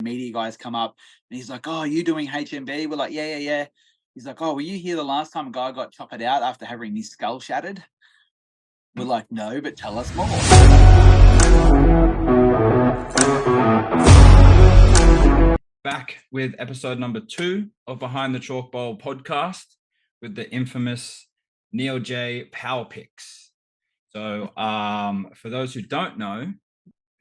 media guys come up and he's like, "Oh, are you doing HMB?" We're like, "Yeah." He's like, "Oh, were you here the last time a guy got choppered out after having his skull shattered?" We're like, "No, but tell us more." Back with episode number 2 of Behind the Chalk Bowl podcast with the infamous Neilj POWERPIX. So for those who don't know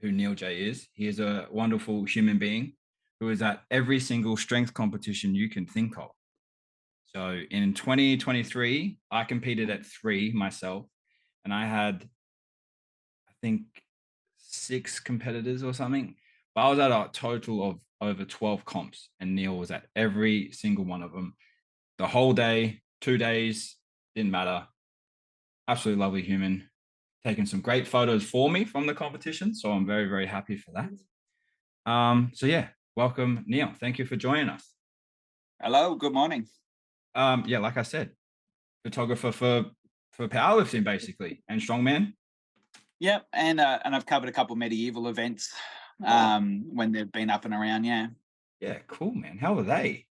who Neilj is, he is a wonderful human being who is at every single strength competition you can think of. So in 2023, I competed at 3 myself, and I had, I think, 6 competitors or something. But I was at a total of over 12 comps, and Neil was at every single one of them. The whole day, 2 days, didn't matter. Absolutely lovely human. Taking some great photos for me from the competition. So I'm very, very happy for that. So yeah, welcome, Neil. Thank you for joining us. Hello, good morning. Yeah, like I said, photographer for powerlifting basically, and strongman. Yep, and I've covered a couple of medieval events when they've been up and around. Yeah, cool, man. How are they?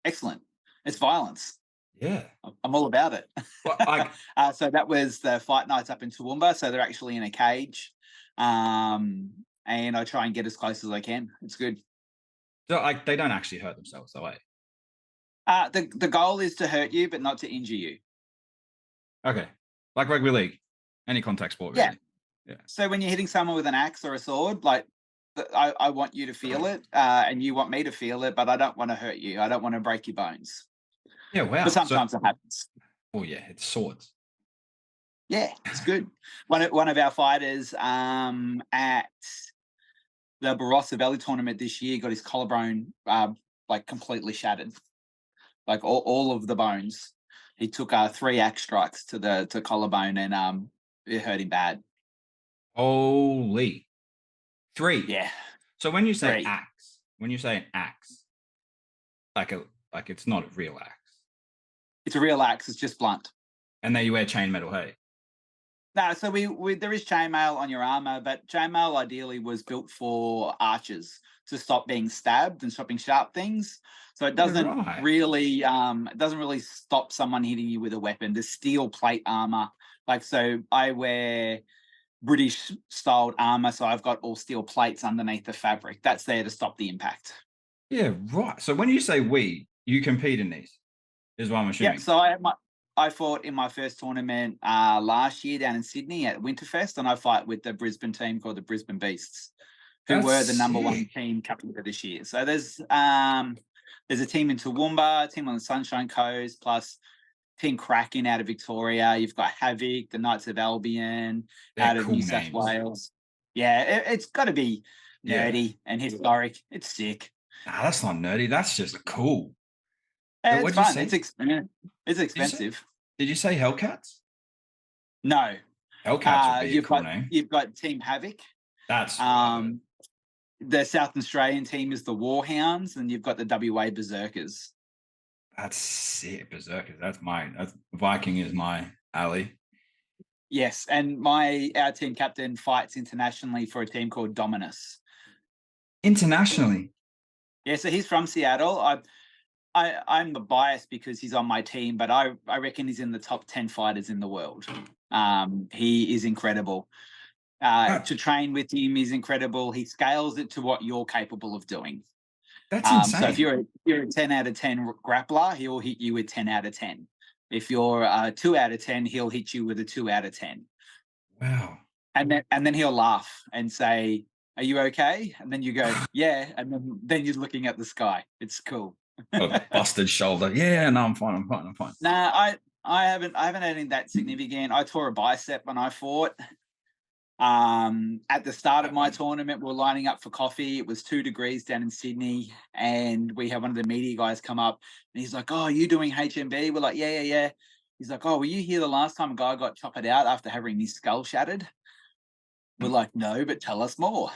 Excellent. It's violence. Yeah, I'm all about it. Well, So that was the fight nights up in Toowoomba. So they're actually in a cage, and I try and get as close as I can. It's good. So they don't actually hurt themselves, though, eh? The goal is to hurt you, but not to injure you. Okay, like rugby league, any contact sport, really. Yeah. So when you're hitting someone with an axe or a sword, like I want you to feel it, and you want me to feel it, but I don't want to hurt you. I don't want to break your bones. Yeah, wow. But sometimes it happens. Oh yeah, it's swords. Yeah, it's good. One of our fighters at the Barossa Valley tournament this year got his collarbone like completely shattered, like all of the bones. He took 3 axe strikes to the collarbone, and it hurt him bad. Holy 3. Yeah. So when you say 3. axe, when you say an axe, like it's not a real axe. It's a real axe. It's just blunt. And then you wear chainmail, hey? No, so we there is chainmail on your armor, but chainmail ideally was built for archers to stop being stabbed and stopping sharp things. So it doesn't really stop someone hitting you with a weapon. The steel plate armor, like, so I wear British styled armor, so I've got all steel plates underneath the fabric. That's there to stop the impact. Yeah, right. So when you say you compete in these, is what I'm assuming. Yeah, so I fought in my first tournament last year down in Sydney at Winterfest, and I fight with the Brisbane team called the Brisbane Beasts, who were the number 1 team coming into this year. So there's a team in Toowoomba, a team on the Sunshine Coast, plus Team Kraken out of Victoria. You've got Havoc, the Knights of Albion out of New South Wales. Yeah, it's got to be nerdy and historic. It's sick. Nah, that's not nerdy. That's just cool. It's fun. It's expensive. Did you say Hellcats? No. Hellcats would be a cool name. You've got Team Havoc. That's the South Australian team is the Warhounds, and you've got the WA Berserkers. That's sick, Berserkers. That's Viking is my alley. Yes, and our team captain fights internationally for a team called Dominus. Internationally? Yeah, so he's from Seattle. I'm biased because he's on my team, but I reckon he's in the top 10 fighters in the world. He is incredible. To train with him is incredible. He scales it to what you're capable of doing. That's insane. So if you're a 10 out of 10 grappler, he'll hit you with 10 out of 10. If you're a 2 out of 10, he'll hit you with a 2 out of 10. Wow. And then he'll laugh and say, "Are you okay?" And then you go, "Yeah." And then you're looking at the sky. It's cool. Busted shoulder. Yeah, no, I'm fine. Nah, I haven't had anything that significant. I tore a bicep when I fought. At the start of my tournament, we're lining up for coffee. It was 2 degrees down in Sydney, and we had one of the media guys come up, and he's like, "Oh, are you doing HMB?" We're like, yeah. He's like, "Oh, were you here the last time a guy got choppered out after having his skull shattered?" We're like, "No, but tell us more."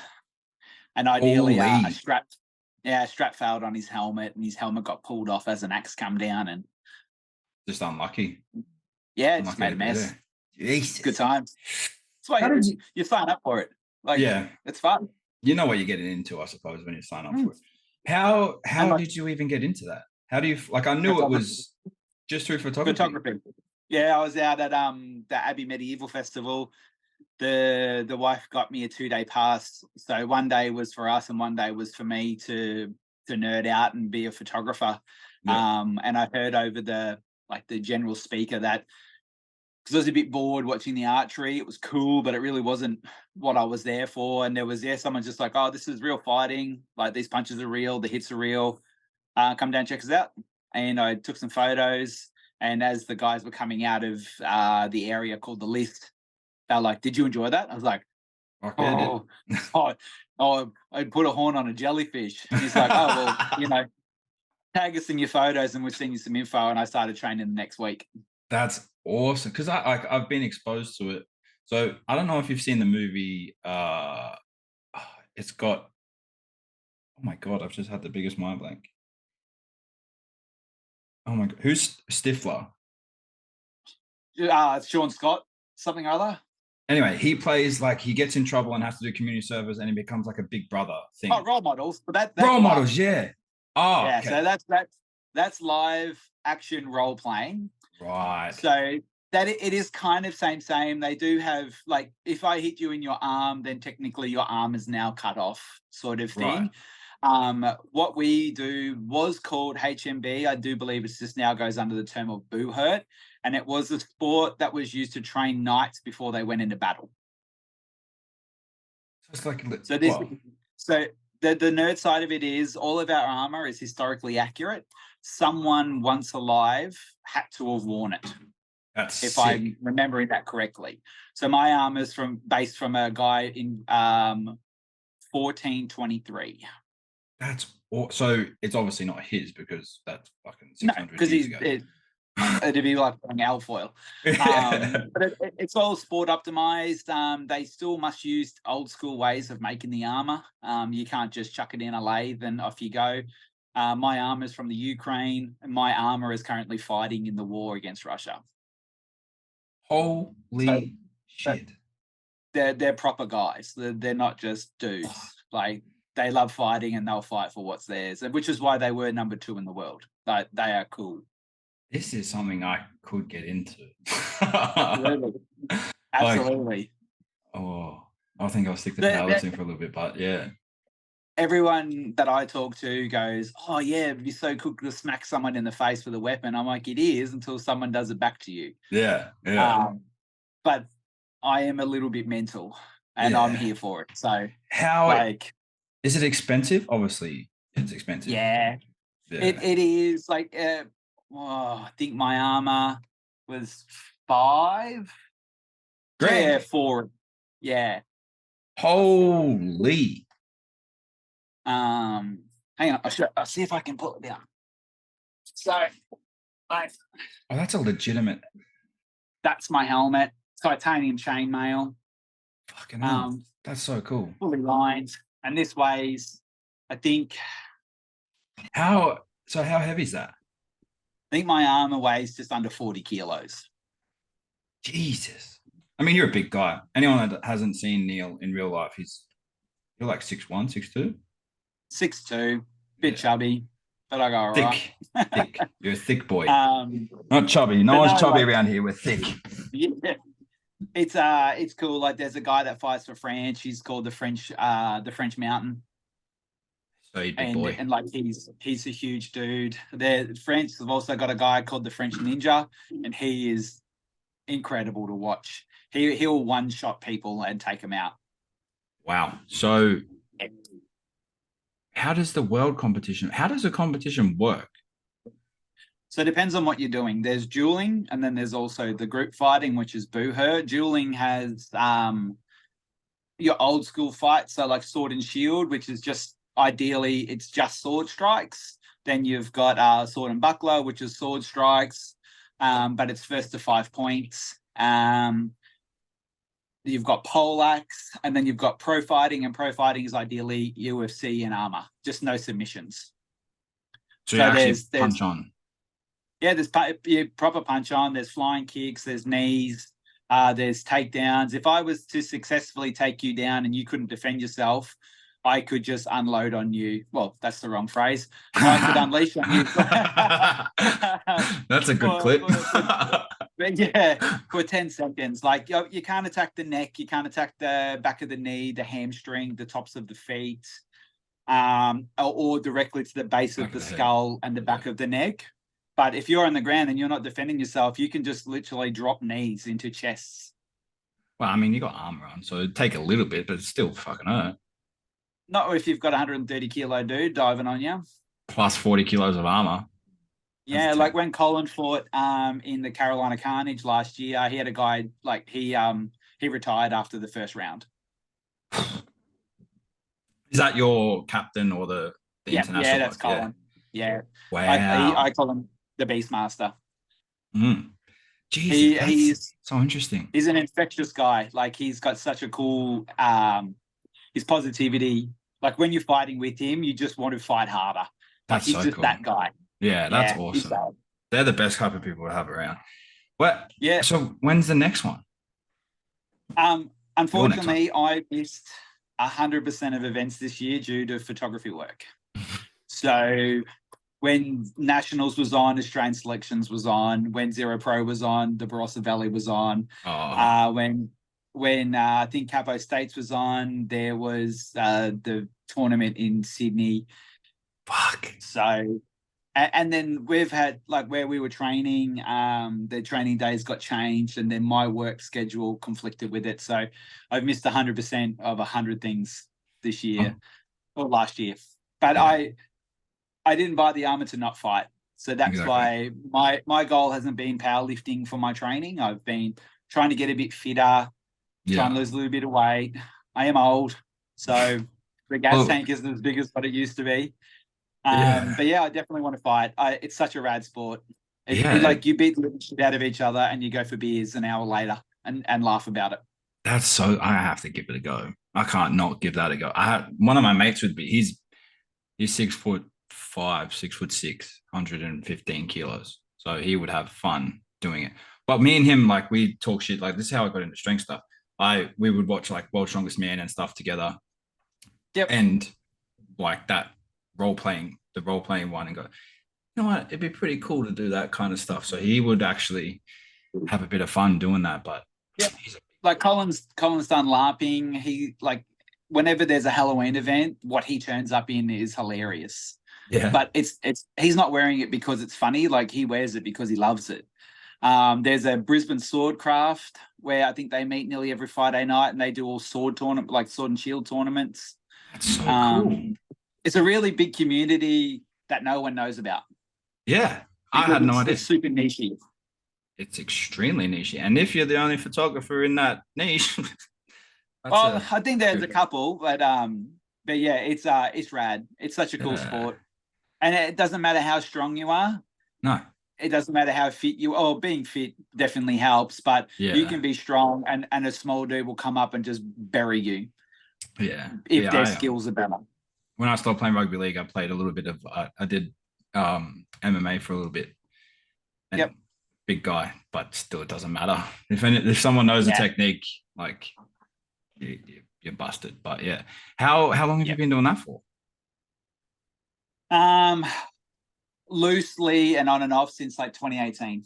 And ideally, a strap failed on his helmet, and his helmet got pulled off as an axe come down, and just unlucky. Yeah, it just made a mess. Jesus. Good times. That's why you sign up for it. Like, yeah, it's fun. you know what you're getting into, I suppose, when you sign up for it. How like, did you even get into that? How do you like? I knew it was just through photography. Yeah, I was out at the Abbey Medieval Festival. The wife got me a 2-day pass. So one day was for us and one day was for me to nerd out and be a photographer. Yeah. And I heard over the general speaker that, because I was a bit bored watching the archery, it was cool, but it really wasn't what I was there for. And there was someone just like, oh, this is real fighting. Like, these punches are real, the hits are real. Come down, check us out. And I took some photos. And as the guys were coming out of the area called the list, they were like, did you enjoy that? I was like, I'd put a horn on a jellyfish. And he's like, oh, well, tag us in your photos and we'll send you some info. And I started training the next week. That's awesome, because I've been exposed to it. So I don't know if you've seen the movie. It's got, oh my God, I've just had the biggest mind blank. Oh my God, who's Stifler? Sean Scott, something or other. Anyway, he plays like he gets in trouble and has to do community service, and he becomes like a big brother thing. Oh, role models. But that's role live. Models, yeah. Oh, yeah. okay. So that's live action role playing. Right. So that it is kind of same. They do have, like, if I hit you in your arm, then technically your arm is now cut off, sort of thing. Right. What we do was called HMB. I do believe it's just now goes under the term of boo hurt. And it was a sport that was used to train knights before they went into battle. So it's like, so the nerd side of it is all of our armor is historically accurate. Someone once alive had to have worn it. That's if sick. I'm remembering that correctly. So my armor is based from a guy in 1423. That's so it's obviously not his, because that's fucking 600 years ago. It'd be like an alfoil. But it's all sport optimized. They still must use old school ways of making the armor. You can't just chuck it in a lathe and off you go. My armor is from the Ukraine, and my armor is currently fighting in the war against Russia. Holy shit! They're proper guys. They're not just dudes. Like, they love fighting and they'll fight for what's theirs, which is why they were number 2 in the world. They are cool. This is something I could get into. Absolutely. I think I'll stick to powerlifting for a little bit, but yeah. Everyone that I talk to goes, oh yeah, it'd be so cool to smack someone in the face with a weapon. I'm like, it is, until someone does it back to you. Yeah. But I am a little bit mental, and I'm here for it. So is it expensive? Obviously, it's expensive. Yeah. It is. Like, I think my armor was $5. Great. Yeah, $4. Yeah. Holy. Hang on. I'll see if I can pull it down. So, that's a legitimate. That's my helmet. Titanium chainmail. Fucking hell. That's so cool. Fully lined, and this weighs, I think. How heavy is that? I think my armor weighs just under 40 kilos. Jesus. I mean, you're a big guy. Anyone that hasn't seen Neil in real life, you're like 6'1", 6'2"? 6'2", bit chubby, but I go all right. Thick. You're a thick boy. Not chubby. No one's chubby around here. We're thick. Yeah. It's cool. Like, there's a guy that fights for France. He's called the French Mountain. So big boy. And like, he's a huge dude. The French have also got a guy called the French Ninja, and he is incredible to watch. He'll one-shot people and take them out. Wow. So how does the competition work? So it depends on what you're doing. There's dueling, and then there's also the group fighting, which is boo-her. Dueling has your old school fights, so like sword and shield, which is just, ideally, it's just sword strikes. Then you've got sword and buckler, which is sword strikes, but it's first to 5 points. You've got poleaxe, and then you've got pro fighting, and pro fighting is ideally UFC and armor, just no submissions. So you actually punch on. Yeah, there's proper punch on. There's flying kicks. There's knees. There's takedowns. If I was to successfully take you down and you couldn't defend yourself, I could just unload on you. Well, that's the wrong phrase. I could unleash on you. That's a good clip. But yeah, for 10 seconds. Like you can't attack the neck, you can't attack the back of the knee, the hamstring, the tops of the feet, or directly to the base of the skull and the back of the neck. But if you're on the ground and you're not defending yourself, you can just literally drop knees into chests. Well, I mean, you got armor on, so it'd take a little bit, but it's still fucking hurt. Not if you've got a 130 kilo dude diving on you. Plus 40 kilos of armor. Yeah, like when Colin fought in the Carolina Carnage last year, he had a guy like he retired after the first round. Is that your captain or the international? Yeah, that's Colin. Yeah. Wow. I call him the Beastmaster. Jesus, he's so interesting. He's an infectious guy. Like he's got such a cool his positivity. Like when you're fighting with him, you just want to fight harder. That's he's so just cool. that guy. Yeah, that's awesome. They're the best type of people to have around. What? Yeah. So when's the next one? Unfortunately, I missed 100% of events this year due to photography work. So when Nationals was on, Australian Selections was on, when Zero Pro was on, the Barossa Valley was on. When I think Capo States was on, there was the tournament in Sydney. Fuck. So, and then we've had like where we were training, the training days got changed, and then my work schedule conflicted with it. So I've missed 100% of 100 things this year or last year. But I didn't buy the armor to not fight. So that's why my goal hasn't been powerlifting for my training. I've been trying to get a bit fitter, trying to lose a little bit of weight. I am old, so the gas tank isn't as big as what it used to be. But yeah, I definitely want to fight. It's such a rad sport. Like you beat the living shit out of each other and you go for beers an hour later and laugh about it. That's so, I have to give it a go. I can't not give that a go. One of my mates would be, he's 6'5", 6'6", 115 kilos. So he would have fun doing it. But me and him, like we talk shit. Like this is how I got into strength stuff. We would watch like World's Strongest Man and stuff together. Yep. And like that the role playing one, and go, you know what, it'd be pretty cool to do that kind of stuff. So he would actually have a bit of fun doing that. But like Colin's done LARPing. He like whenever there's a Halloween event, what he turns up in is hilarious. Yeah. But it's he's not wearing it because it's funny. Like he wears it because he loves it. There's a Brisbane Swordcraft where I think they meet nearly every Friday night and they do all sword and shield tournaments. That's so cool. It's a really big community that no one knows about. Yeah, I had no idea. It's super niche. It's extremely niche. And if you're the only photographer in that niche, I think there's a couple, but yeah, it's rad. It's such a cool sport. And it doesn't matter how strong you are. No. It doesn't matter how fit you are. Being fit definitely helps, but you can be strong and a small dude will come up and just bury you. Yeah. If their skills are better. When I stopped playing rugby league, I played a little bit of, I did MMA for a little bit. And big guy, but still it doesn't matter. If someone knows the technique, like you're busted. But yeah. How long have you been doing that for? Loosely and on and off since like 2018.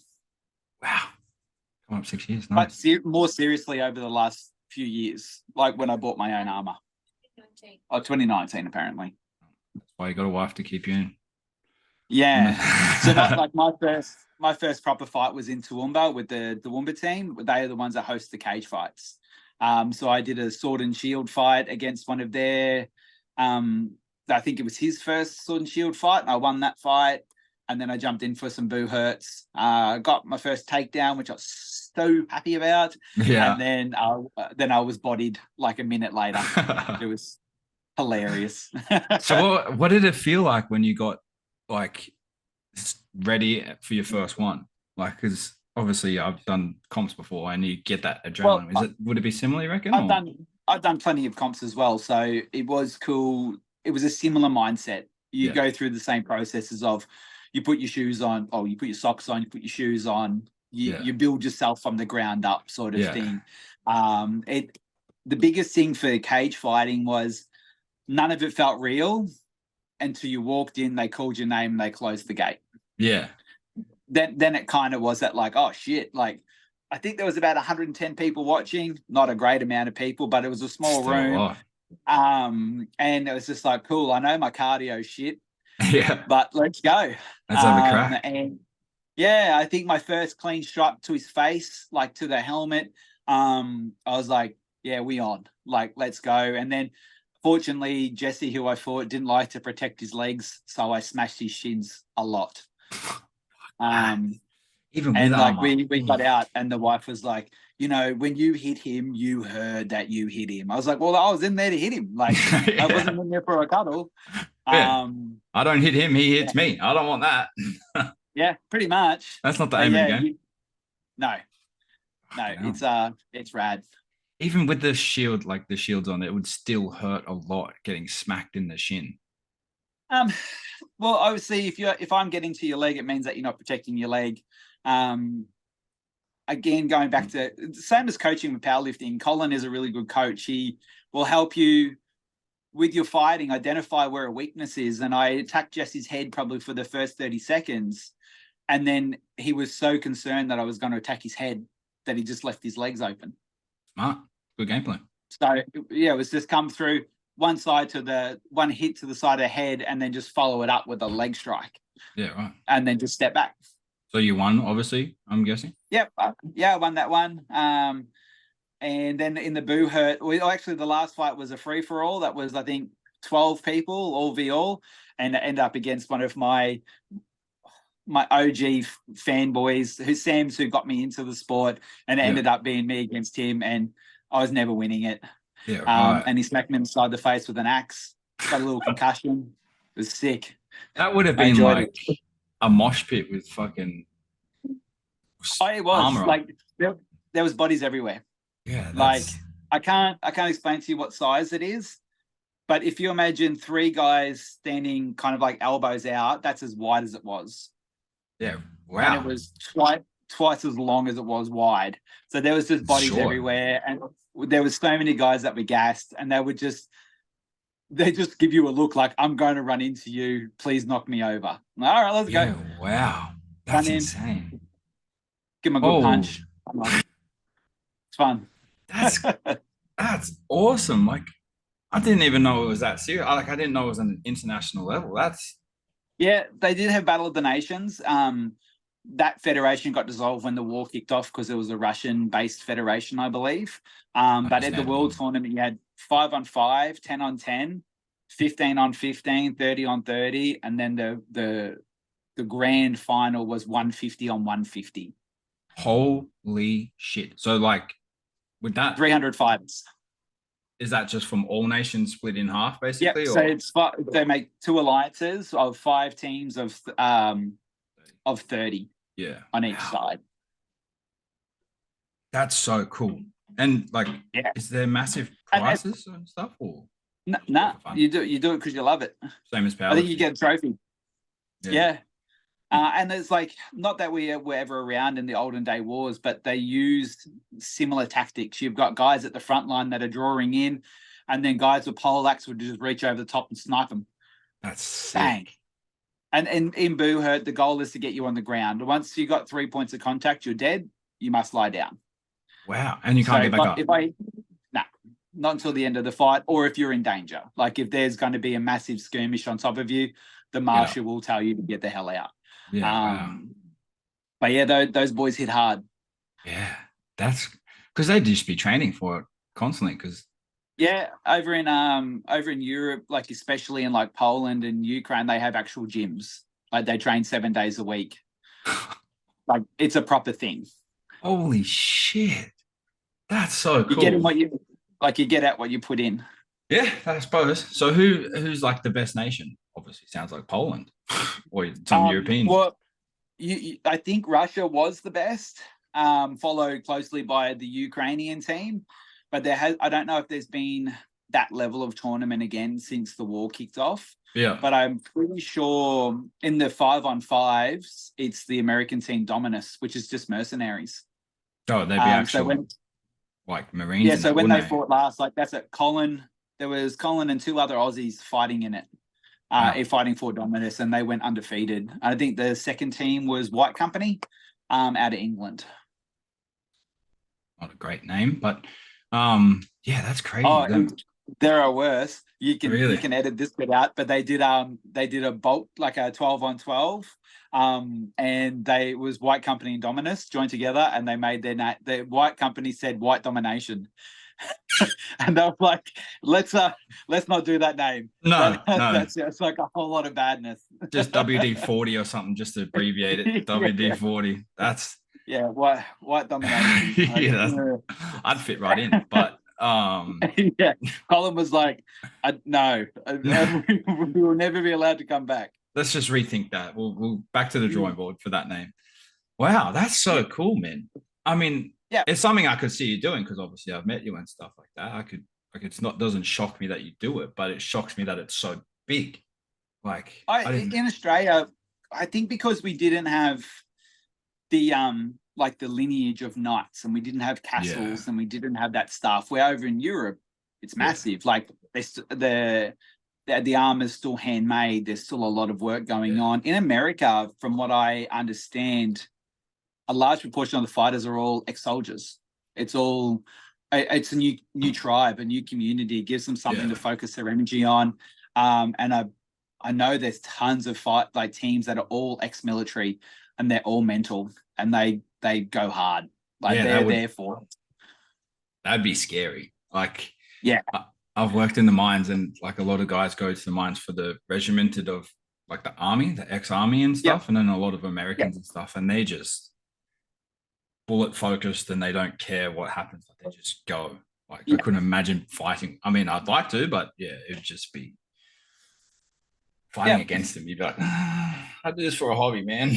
Wow. Come up 6 years. Nice. But more seriously over the last few years, like when I bought my own armor. 2019 apparently. That's why you got a wife to keep you in. Yeah. So like my first proper fight was in Toowoomba with the Toowoomba team. They are the ones that host the cage fights. So I did a sword and shield fight against one of their I think it was his first sword and shield fight, and I won that fight. And then I jumped in for some boo hurts. Got my first takedown, which I was so happy about. Yeah. And then I was bodied like a minute later. It was hilarious. So what did it feel like when you got like ready for your first one? Like, because obviously I've done comps before, and you get that adrenaline. Well, would it be similar, you reckon? I've done plenty of comps as well, so it was cool. It was a similar mindset. You go through the same processes of you put your shoes on, you put your socks on, you put your shoes on, you build yourself from the ground up sort of thing. The biggest thing for cage fighting was none of it felt real until you walked in, they called your name, and they closed the gate. Yeah. Then it kind of was that like, oh shit, like I think there was about 110 people watching, not a great amount of people, but it was a small Still a room. lot. And it was just like, cool, I know my cardio shit, Yeah. but let's go. Let's have a crack. And yeah, I think my first clean strike to his face, like to the helmet, I was like, yeah, we on, like, let's go. And then fortunately, Jesse, who I fought, didn't like to protect his legs, so I smashed his shins a lot. Even with And like armor. we got out, and the wife was like, you know, when you hit him, you heard that you hit him. I was like, well, I was in there to hit him. Like, Yeah. I wasn't in there for a cuddle. Yeah. I don't hit him, he hits me. I don't want that. Yeah, pretty much. That's not the aim of the game. No, it's rad. Even with the shield, like the shields on, it would still hurt a lot getting smacked in the shin. Well, obviously, if I'm getting to your leg, it means that you're not protecting your leg. Again, going back to same as coaching with powerlifting, Colin is a really good coach. He will help you with your fighting, identify where a weakness is. And I attacked Jesse's head probably for the first 30 seconds. And then he was so concerned that I was going to attack his head that he just left his legs open. Smart. Good game plan. So yeah, it was just come through one hit to the side of the head, and then just follow it up with a leg strike. Yeah, right. And then just step back. So you won, obviously, I'm guessing? Yep. Yeah, I won that one. And then in the Boo Hurt, actually the last fight was a free-for-all. That was, I think, 12 people, all v all. And it ended up against one of my OG fanboys, who got me into the sport, and it ended up being me against him, and I was never winning it. Yeah, right. And he smacked me inside the face with an axe. Got a little concussion. It was sick. That would have been like a mosh pit with fucking it was like there was bodies everywhere. Yeah, like I can't explain to you what size it is, but if you imagine 3 guys standing kind of like elbows out, that's as wide as it was. Yeah, wow. And it was twice as long as it was wide. So there was just bodies everywhere, and there was so many guys that were gassed, and they just give you a look like, I'm going to run into you. Please knock me over. All right, let's go. Wow, that's insane. Give him a good punch. It's fun. That's awesome. Like, I didn't even know it was that serious. I didn't know it was on an international level. Yeah, they did have Battle of the Nations. That federation got dissolved when the war kicked off because it was a Russian-based federation, I believe. But at the World Tournament, you had 5-on-5, 10-on-10, 15-on-15, 30-on-30, and then the grand final was 150-on-150. Holy shit! So like, with that 300 fighters. Is that just from all nations split in half, basically? Yeah, so they make 2 alliances of 5 teams of 30. Yeah, on each side. That's so cool. And like, is there massive prizes and stuff, or no? You do it because you love it. Same as powerlifting. I think you get a trophy. Yeah. And it's like, not that we were ever around in the olden day wars, but they used similar tactics. You've got guys at the front line that are drawing in, and then guys with poleaxe would just reach over the top and snipe them. That's sick. Bang. And in Boo Hurt, the goal is to get you on the ground. Once you got 3 points of contact, you're dead. You must lie down. Wow. And you can't get back up. Not until the end of the fight, or if you're in danger. Like if there's going to be a massive skirmish on top of you, the marshal will tell you to get the hell out. Yeah. Wow. But yeah, those boys hit hard. Yeah, that's because they'd just be training for it constantly. Because over in Europe, like especially in like Poland and Ukraine, they have actual gyms. Like they train 7 days a week. Like it's a proper thing. Holy shit, that's so cool. You get in you get out what you put in. Yeah, I suppose. So who's like the best nation? Obviously, sounds like Poland or some European. Well, I think Russia was the best, followed closely by the Ukrainian team. But I don't know if there's been that level of tournament again since the war kicked off. Yeah. But I'm pretty sure in the 5-on-5s, it's the American team Dominus, which is just mercenaries. Oh, they'd be actual like Marines. Yeah, so when they fought last, like that's it. Colin, there was Colin and 2 other Aussies fighting in it, fighting for Dominus, and they went undefeated. I think the second team was White Company, out of England. Not a great name, but yeah, that's crazy. Oh, there are worse. You Really? can edit this bit out, but they did a bolt, like a 12-on-12, and they was White Company and Dominus joined together, and they made the White Company said White Domination. And they were like, let's not do that name. No. That's like a whole lot of badness. Just WD-40 or something, just to abbreviate it. WD-40. That's white domination. Yeah, I'd fit right in, but yeah. Colin was like, no, we will never be allowed to come back. Let's just rethink that. We'll back to the drawing board for that name. Wow, that's so cool, man. I mean, it's something I could see you doing, because obviously I've met you and stuff like that. It's not, doesn't shock me that you do it, but it shocks me that it's so big. Like in Australia, I think because we didn't have the like the lineage of knights, and we didn't have castles, and we didn't have that stuff. Where over in Europe, it's massive. Like the armor's still handmade. There's still a lot of work going on. In America, from what I understand, a large proportion of the fighters are all ex-soldiers. It's a new tribe, a new community. It gives them something to focus their energy on. And I know there's tons of teams that are all ex-military, and they're all mental, and they go hard. Like they're there for it. That'd be scary. Like, yeah, I've worked in the mines, and like a lot of guys go to the mines for the regimented of like the army, the ex-army and stuff, and then a lot of Americans and stuff, and they just bullet focused, and they don't care what happens. Like, they just go. Like, I couldn't imagine fighting. I mean, I'd like to, but it would just be fighting against them. You'd be like, I do this for a hobby, man.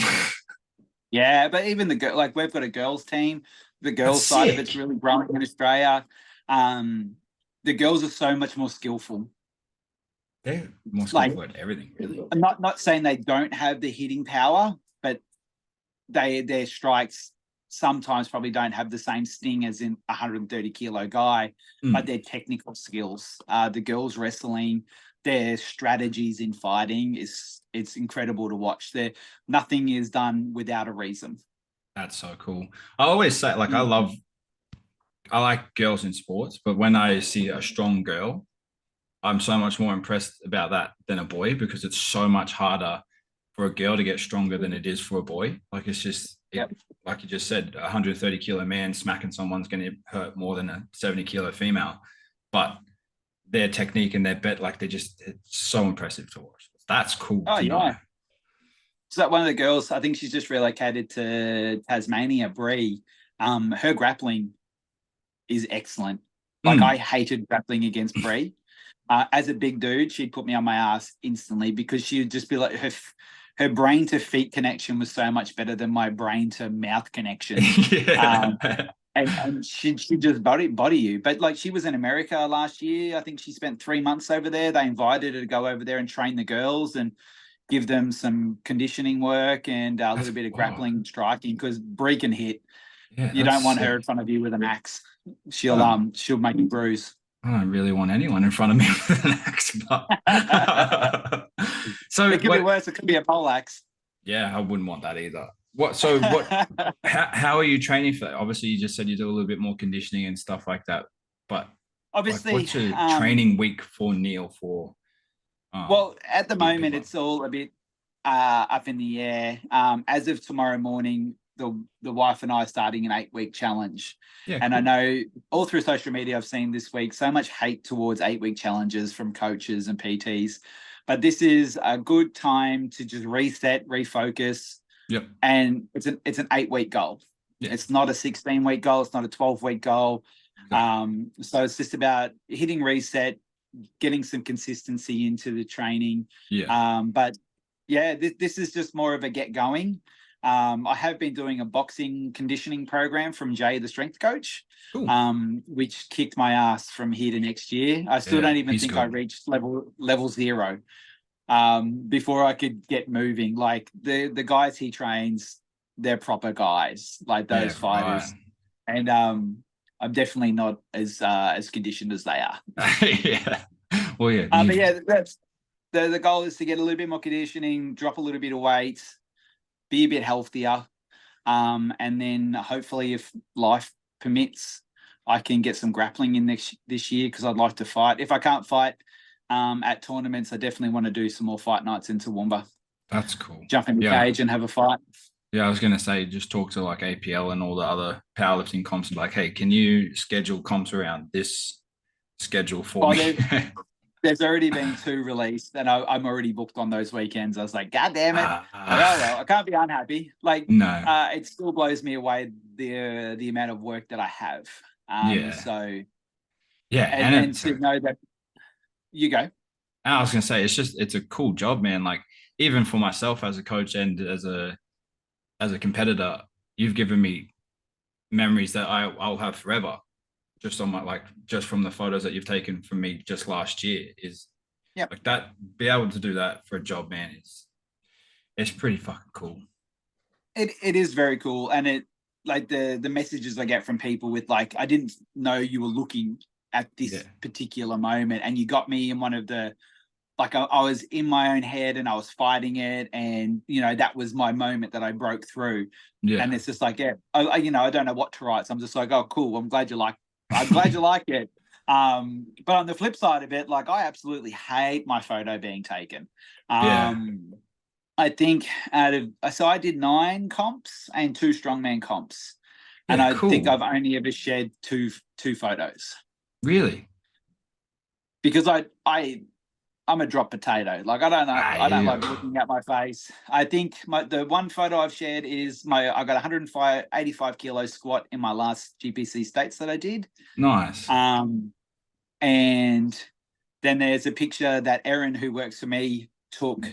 Yeah, but even we've got a girls team. The girls side of it's really growing in Australia. The girls are so much more skillful. They're more skillful at everything, really. I'm not saying they don't have the hitting power, but their strikes sometimes probably don't have the same sting as in a 130-kilo guy, but their technical skills, the girls wrestling, their strategies in fighting it's incredible to watch. Nothing is done without a reason. That's so cool. I always say, like, I like girls in sports, but when I see a strong girl, I'm so much more impressed about that than a boy, because it's so much harder for a girl to get stronger than it is for a boy. Like, it's just, like you just said, a 130-kilo man smacking someone's going to hurt more than a 70-kilo female. But their technique and their bet, like, it's so impressive to watch. That's cool to know. So one of the girls, I think she's just relocated to Tasmania, Bree. Her grappling is excellent. Like, I hated grappling against Bree. As a big dude, she'd put me on my ass instantly, because she'd just be like, her brain to feet connection was so much better than my brain to mouth connection. And she just body you. But like, she was in America last year. I think she spent 3 months over there. They invited her to go over there and train the girls and give them some conditioning work and a little bit of grappling and striking, because Bree can hit. You don't want her in front of you with an axe. She'll make you bruise. I don't really want anyone in front of me with an axe, but so it could be worse. It could be a pole axe. Yeah, I wouldn't want that either. How are you training for that? Obviously, you just said you do a little bit more conditioning and stuff like that, but obviously, what's your training week for Neilj for? Well, at the moment, it's all a bit up in the air. As of tomorrow morning, the wife and I are starting an 8-week challenge. And I know all through social media, I've seen this week so much hate towards 8-week challenges from coaches and PTs. But this is a good time to just reset, refocus. And it's an 8-week goal. It's not a 16-week goal. It's not a 12-week goal. So it's just about hitting reset, getting some consistency into the training. But yeah, this is just more of a get going. I have been doing a boxing conditioning program from Jay, the strength coach, which kicked my ass from here to next year. I still don't even think I reached level 0 before I could get moving. Like, the guys he trains, they're proper guys, like those fighters. And I'm definitely not as conditioned as they are. Yeah. Well, yeah. But yeah, that's the goal is to get a little bit more conditioning, drop a little bit of weight, be a bit healthier, and then hopefully, if life permits, I can get some grappling in this year because I'd like to fight. If I can't fight at tournaments, I definitely want to do some more fight nights in Toowoomba. That's cool. Jump in the cage and have a fight. Yeah, I was going to say, just talk to like APL and all the other powerlifting comps and like, hey, can you schedule comps around this schedule for me? There's already been 2 released, and I'm already booked on those weekends. I was like, God damn it. Oh, well, I can't be unhappy. Like, no. It still blows me away the amount of work that I have. So, yeah. And to know that you go. I was going to say, it's a cool job, man. Like, even for myself as a coach and as a competitor, you've given me memories that I'll have forever. Just on my just from the photos that you've taken from me just last year is like that. Be able to do that for a job, man, it's pretty fucking cool. It is very cool, and it like the messages I get from people with like, I didn't know you were looking at this particular moment, and you got me in one of the like I was in my own head and I was fighting it, and that was my moment that I broke through. And it's just like I don't know what to write, so I'm just like, oh cool, I'm glad you like it. But on the flip side of it, like I absolutely hate my photo being taken. I think so I did 9 comps and 2 strongman comps, and I think I've only ever shared two photos. Really? Because I'm a drop potato. Like I don't know. I don't like looking at my face. I think the one photo I've shared is I got 85 kilo squat in my last GPC states that I did. Nice. And then there's a picture that Erin, who works for me, took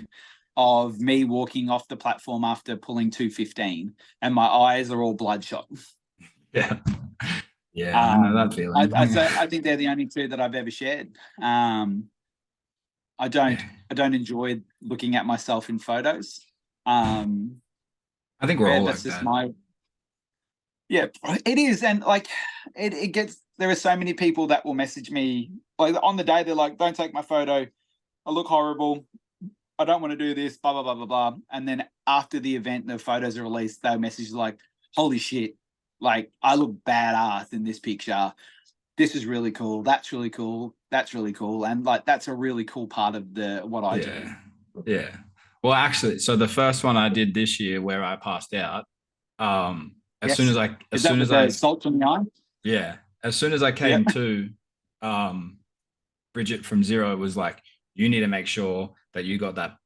of me walking off the platform after pulling 215, and my eyes are all bloodshot. Yeah. Yeah, I know that feeling. I think they're the only 2 that I've ever shared. I don't enjoy looking at myself in photos. I think we're all like that. It is. And like it gets, there are so many people that will message me like on the day, they're like, don't take my photo, I look horrible, I don't want to do this, blah blah blah blah blah. And then after the event, the photos are released, they'll message like, holy shit, like I look badass in this picture, this is really cool, that's really cool, that's really cool. And like that's a really cool part of what I do. Yeah. Well, actually, so the first one I did this year where I passed out, as soon as I salt on the eye. Yeah. As soon as I came to, Bridget from Zero was like, you need to make sure that you got that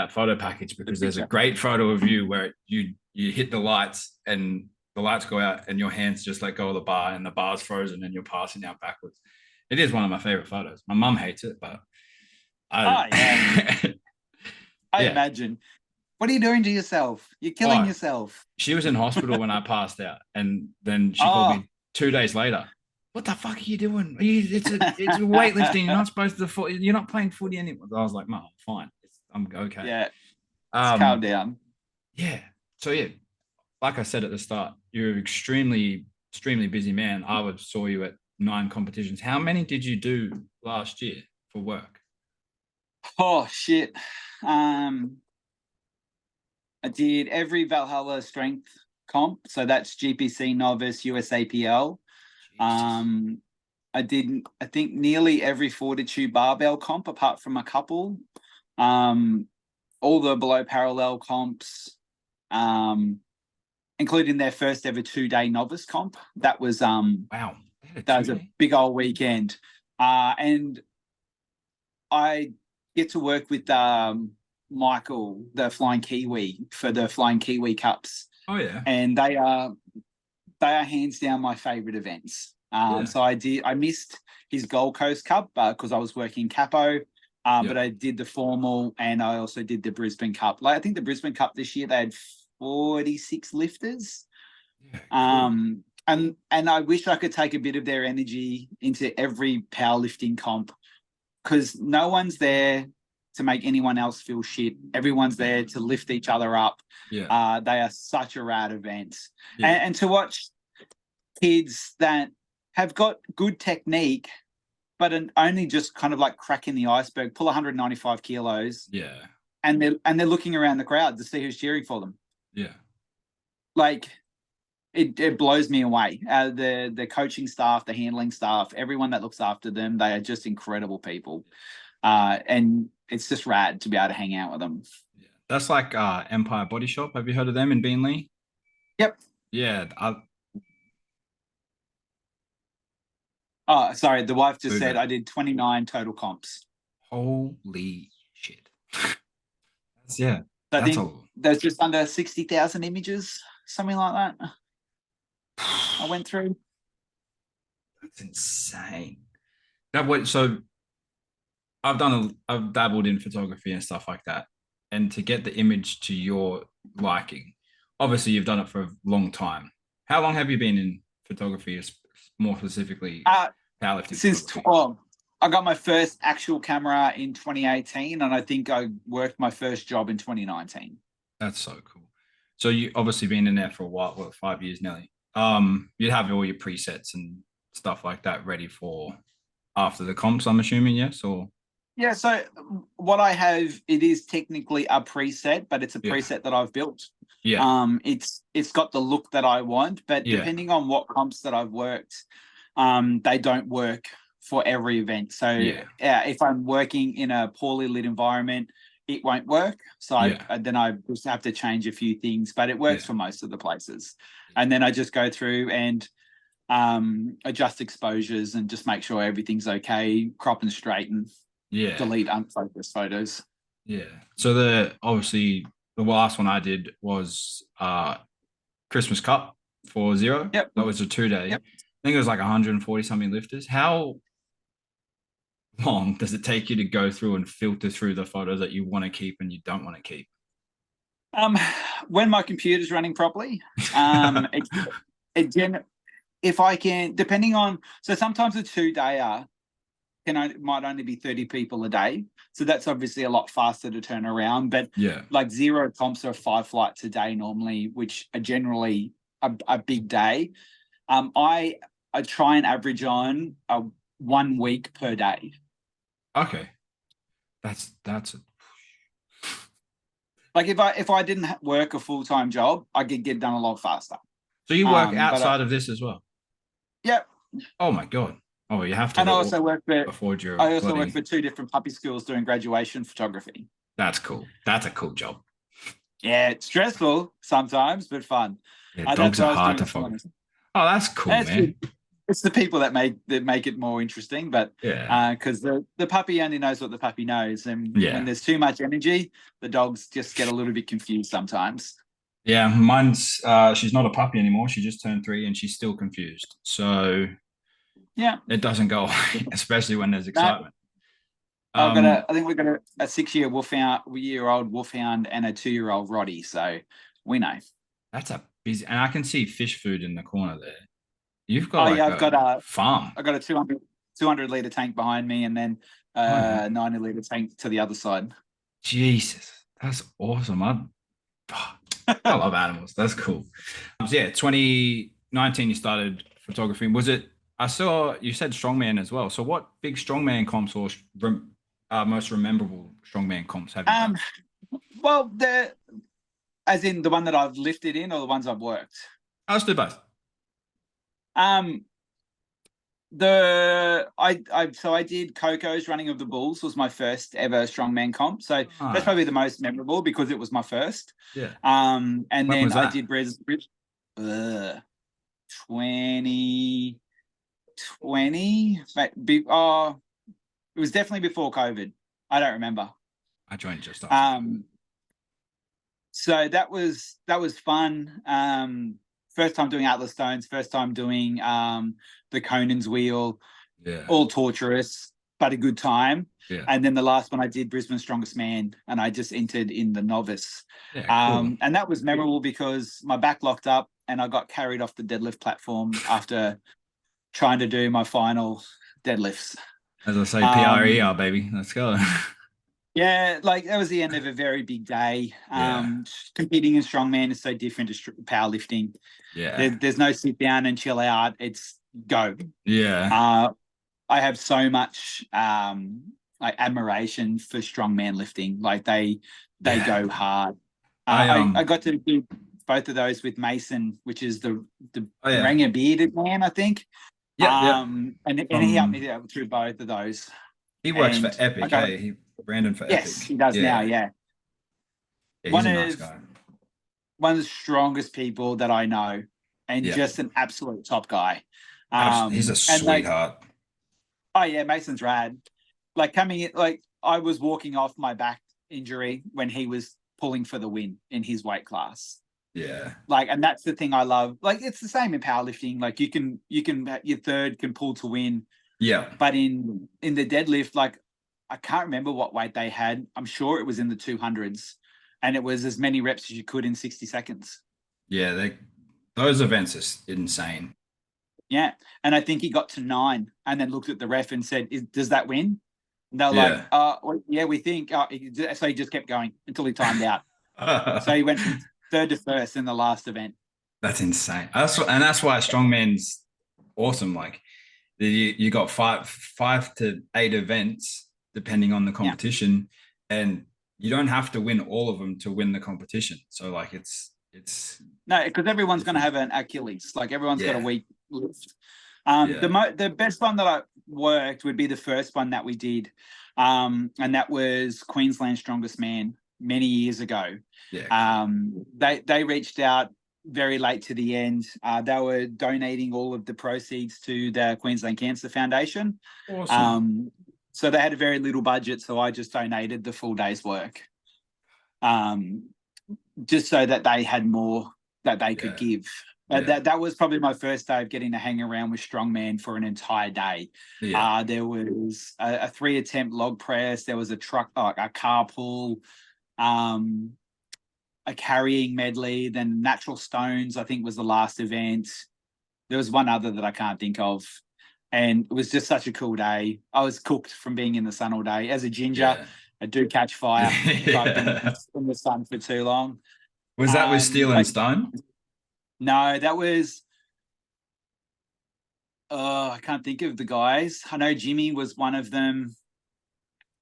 photo package, because there's a great photo of you where you hit the lights and the lights go out and your hands just let go of the bar and the bar's frozen and you're passing out backwards. It is one of my favorite photos. My mum hates it, but I imagine. What are you doing to yourself? You're killing yourself. She was in hospital when I passed out, and then she called me 2 days later. What the fuck are you doing? It's weightlifting. You're not supposed to. You're not playing footy anymore. I was like, Mum, fine. I'm okay. Yeah. Calm down. Yeah. So yeah, like I said at the start, you're an extremely busy man. I saw you at 9 competitions. How many did you do last year for work? Oh shit. I did every Valhalla strength comp. So that's GPC, novice, USAPL. I did, I think, nearly every Fortitude barbell comp apart from a couple. All the below parallel comps, including their first ever 2-day novice comp. That was wow. That was a big old weekend. And I get to work with Michael, the Flying Kiwi, for the Flying Kiwi Cups. Oh yeah. And they are hands down my favorite events. So I missed his Gold Coast Cup because I was working Capo, but I did the formal and I also did the Brisbane Cup. Like I think the Brisbane Cup this year, they had 46 lifters. Yeah, cool. And I wish I could take a bit of their energy into every powerlifting comp, because no one's there to make anyone else feel shit. Everyone's there to lift each other up. Yeah. They are such a rad event. Yeah. And to watch kids that have got good technique, but only just kind of like cracking the iceberg, pull 195 kilos. Yeah. And they're looking around the crowd to see who's cheering for them. Yeah. Like it blows me away. The coaching staff, the handling staff, everyone that looks after them, they are just incredible people. And it's just rad to be able to hang out with them. Yeah. That's like Empire Body Shop. Have you heard of them in Beenleigh? Yep. Yeah. Oh, sorry. The wife just said I did 29 total comps. Holy shit. Yeah. So I think there's just under 60,000 images, something like that. I went through. That's insane. So I've dabbled in photography and stuff like that. And to get the image to your liking, obviously you've done it for a long time. How long have you been in photography, more specifically powerlifting? Since I got my first actual camera in 2018, and I think I worked my first job in 2019. That's so cool. So you obviously been in there for a while, 5 years nearly. You'd have all your presets and stuff like that ready for after the comps, I'm assuming, yes? Or yeah, so what I have, it is technically a preset, but it's a preset that I've built. Yeah. It's got the look that I want, but depending on what comps that I've worked, they don't work for every event. So if I'm working in a poorly lit environment, it won't work. So then I just have to change a few things, but it works for most of the places. And then I just go through and adjust exposures and just make sure everything's okay, crop and straighten, delete unfocused photos. Yeah. So obviously the last one I did was Christmas Cup for Zero. Yep. That was a 2-day. Yep. I think it was like 140 something lifters. How long does it take you to go through and filter through the photos that you want to keep and you don't want to keep? When my computer's running properly, if I can, depending on, so sometimes a 2-dayer might only be 30 people a day. So that's obviously a lot faster to turn around. But like 0 comps are 5 flights a day normally, which are generally a big day. I try and average on 1 week per day. Okay. That's like if I didn't work a full-time job, I could get done a lot faster. So you work outside of this as well? Yep. Oh my God. Oh, you have to. And I also work for 2 different puppy schools doing graduation photography. That's cool. That's a cool job. Yeah, it's stressful sometimes, but fun. Yeah, dogs are hard to follow. Oh, that's cool, man. It's the people that make it more interesting, but because the puppy only knows what the puppy knows, and when there's too much energy, the dogs just get a little bit confused sometimes. Yeah, mine's she's not a puppy anymore. She just turned 3 and she's still confused. So it doesn't go away, especially when there's excitement. I think we've got a 6-year-old wolfhound and a 2-year-old Roddy, so we know. That's a busy, and I can see fish food in the corner there. You've got I've got a farm. I've got a 200 litre tank behind me, and then a 90 litre tank to the other side. Jesus, that's awesome. I love animals. That's cool. So 2019 you started photography. Was it? I saw you said strongman as well. So what big strongman comps or most memorable strongman comps have you done? Well, as in the one that I've lifted in, or the ones I've worked. Let's do both. I did Coco's Running of the Bulls was my first ever strongman comp. So that's probably the most memorable because it was my first. Yeah. And when then I did 2020. It was definitely before COVID. I don't remember. I joined just after. So that was fun. First time doing Atlas Stones, first time doing the Conan's Wheel. Yeah. All torturous, but a good time. Yeah. And then the last one I did Brisbane Strongest Man, and I just entered in the novice. Yeah, cool. And that was memorable because my back locked up and I got carried off the deadlift platform after trying to do my final deadlifts. As I say, PRER, baby. Let's go. Yeah, like that was the end of a very big day. Yeah. Competing in strongman is so different to powerlifting. Yeah. There's no sit down and chill out. It's go. Yeah. Uh, I have so much like admiration for strongman lifting. Like they Yeah. go hard. I I got to do both of those with Mason, which is the oh yeah. Ranger bearded man, I think. Yep, yep. And he helped me out through both of those. He works for And I Epic, got, hey? Brandon for yes, Epic. he does now. Yeah. Yeah, Yeah, he's one a nice of guy. one of the strongest people that I know, and Yeah. just an absolute top guy. He's a And like, sweetheart. oh yeah, Mason's rad. Like coming in, like I was walking off my back injury when he was pulling for the win in his weight class. Yeah. Like, and that's the thing I love. Like, it's the same in powerlifting. Like, you can your third can pull to win, Yeah. but in the deadlift, like I can't remember what weight they had. I'm sure it was in the 200s, and it was as many reps as you could in 60 seconds. Yeah, those events are insane. Yeah, and I think he got to 9, and then looked at the ref and said, "Does that win?" And they're like, Yeah. well, yeah, we think." So he just kept going until he timed out. So he went from third to first in the last event. That's insane. That's why strongman's awesome. Like you got five to 8 events depending on the competition, and you don't have to win all of them to win the competition. So like it's no, because everyone's going to have an Achilles. Like everyone's got a weak lift. The best one that I worked would be the first one that we did, and that was Queensland Strongest Man many years ago. Yeah. They reached out very late to the end. They were donating all of the proceeds to the Queensland Cancer Foundation. Awesome. So they had a very little budget, so I just donated the full day's work. Just so that they had more that they could give. That was probably my first day of getting to hang around with strongman for an entire day. There was a 3-attempt log press. There was a car pull, a carrying medley. Then natural stones, I think, was the last event. There was one other that I can't think of. And it was just such a cool day. I was cooked from being in the sun all day. As a ginger, I do catch fire if I've been in the sun for too long. Was that with Steel and Stone? No, that was. I can't think of the guys. I know Jimmy was one of them.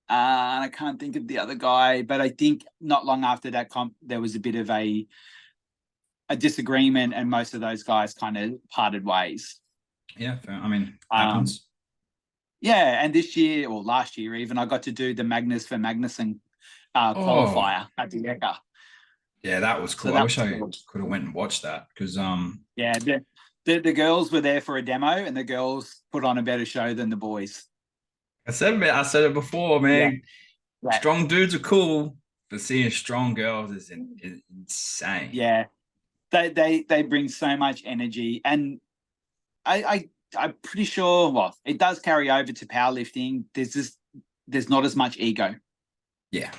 And I can't think of the other guy, but I think not long after that comp, there was a bit of a disagreement, and most of those guys kind of parted ways. Yeah, I mean, happens. Yeah, and this year or last year even, I got to do the Magnus for Magnuson qualifier at the Eka. Yeah, that was cool. So I wish I could have went and watched that because yeah, the girls were there for a demo, and the girls put on a better show than the boys. I said it before, man. Yeah. Strong dudes are cool, but seeing strong girls is insane. Yeah, they bring so much energy, and I'm pretty sure. Well, it does carry over to powerlifting. There's not as much ego. Yeah.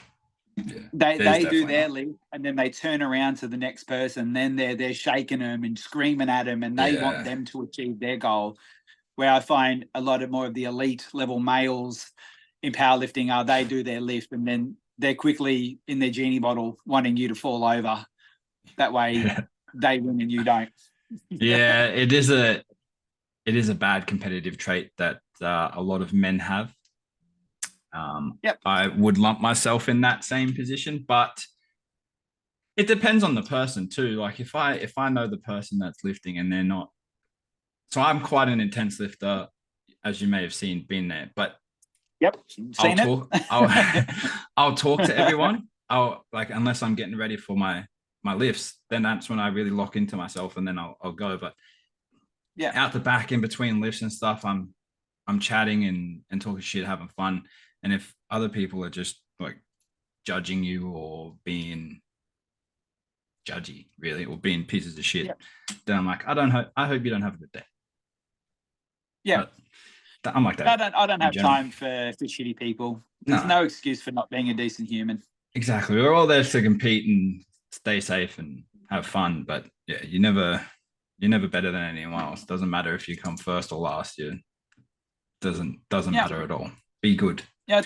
They do their lift, and then they turn around to the next person. Then they're shaking them and screaming at them, and they want them to achieve their goal. Where I find a lot of more of the elite level males in powerlifting they do their lift, and then they're quickly in their genie bottle wanting you to fall over. That way they win and you don't. Yeah, it is a bad competitive trait that a lot of men have. I would lump myself in that same position, but it depends on the person too. Like if I know the person that's lifting and they're not, so I'm quite an intense lifter, as you may have seen, been there. But I'll talk to everyone. Unless I'm getting ready for my lifts, then that's when I really lock into myself, and then I'll go. But out the back in between lifts and stuff, I'm chatting and talking shit, having fun. And if other people are just like judging you or being judgy, really, or being pieces of shit, then I'm like, I hope you don't have a good day. Yeah, but I'm like that. I don't have time for shitty people. There's no excuse for not being a decent human. Exactly. We're all there to compete and stay safe and have fun. But yeah, you're never better than anyone else. Doesn't matter if you come first or last. Doesn't matter at all. Be good. Yeah,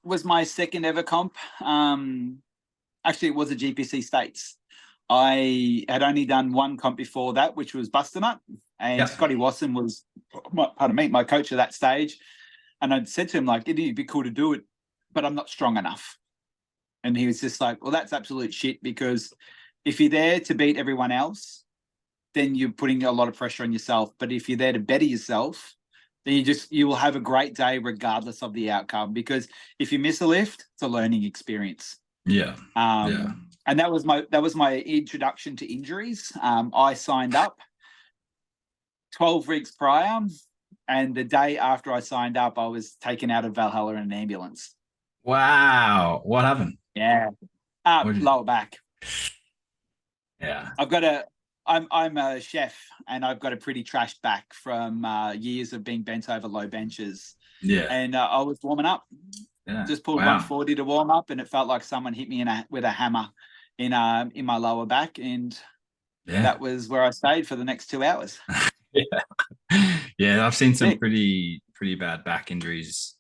was my second ever comp. Actually, it was a GPC States. I had only done one comp before that, which was Buster-Nut, and Scotty Watson was, my coach at that stage. And I'd said to him, like, it'd be cool to do it, but I'm not strong enough. And he was just like, well, that's absolute shit, because if you're there to beat everyone else, then you're putting a lot of pressure on yourself. But if you're there to better yourself, then you will have a great day regardless of the outcome, because if you miss a lift, it's a learning experience. Yeah. And that was my introduction to injuries. I signed up 12 weeks prior, and the day after I signed up, I was taken out of Valhalla in an ambulance. Wow. What happened? Yeah. Lower back. Yeah. I'm a chef, and I've got a pretty trashed back from years of being bent over low benches. Yeah. And I was warming up. Yeah. Just pulled 140 to warm up, and it felt like someone hit me with a hammer in my lower back, and that was where I stayed for the next 2 hours. Yeah, I've seen some pretty bad back injuries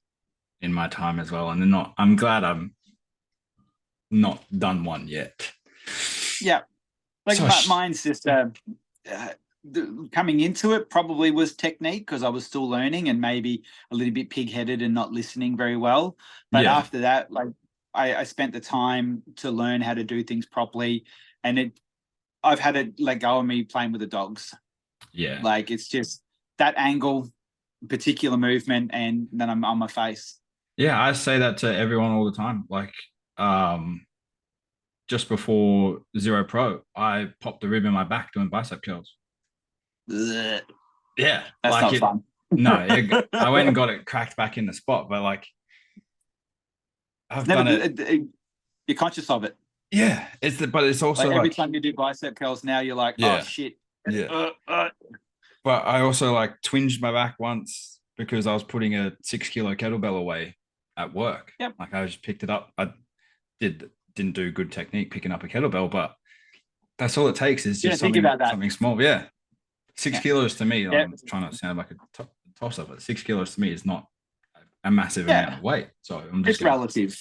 in my time as well, and I'm glad I'm not done one yet. Yeah, like mine's just coming into it probably was technique, because I was still learning and maybe a little bit pig-headed and not listening very well. But after that, like I spent the time to learn how to do things properly, and I've had it let go of me playing with the dogs. Yeah, like it's just that angle, particular movement, and then I'm on my face. Yeah, I say that to everyone all the time. Like, just before Zero Pro, I popped a rib in my back doing bicep curls. Ugh. Yeah, that's like not fun. No, I went and got it cracked back in the spot, but like I've done it. You're conscious of it. Yeah, but it's also like every time you do bicep curls now, you're like, oh shit. Yeah. But I also like twinged my back once because I was putting a 6 kilo kettlebell away at work. Yep. Like I just picked it up. I didn't do good technique picking up a kettlebell, but that's all it takes is just something small. Yeah. 6 kilos to me, I'm trying to sound like a toss-up, but 6 kilos to me is not a massive amount of weight. So I'm just relative.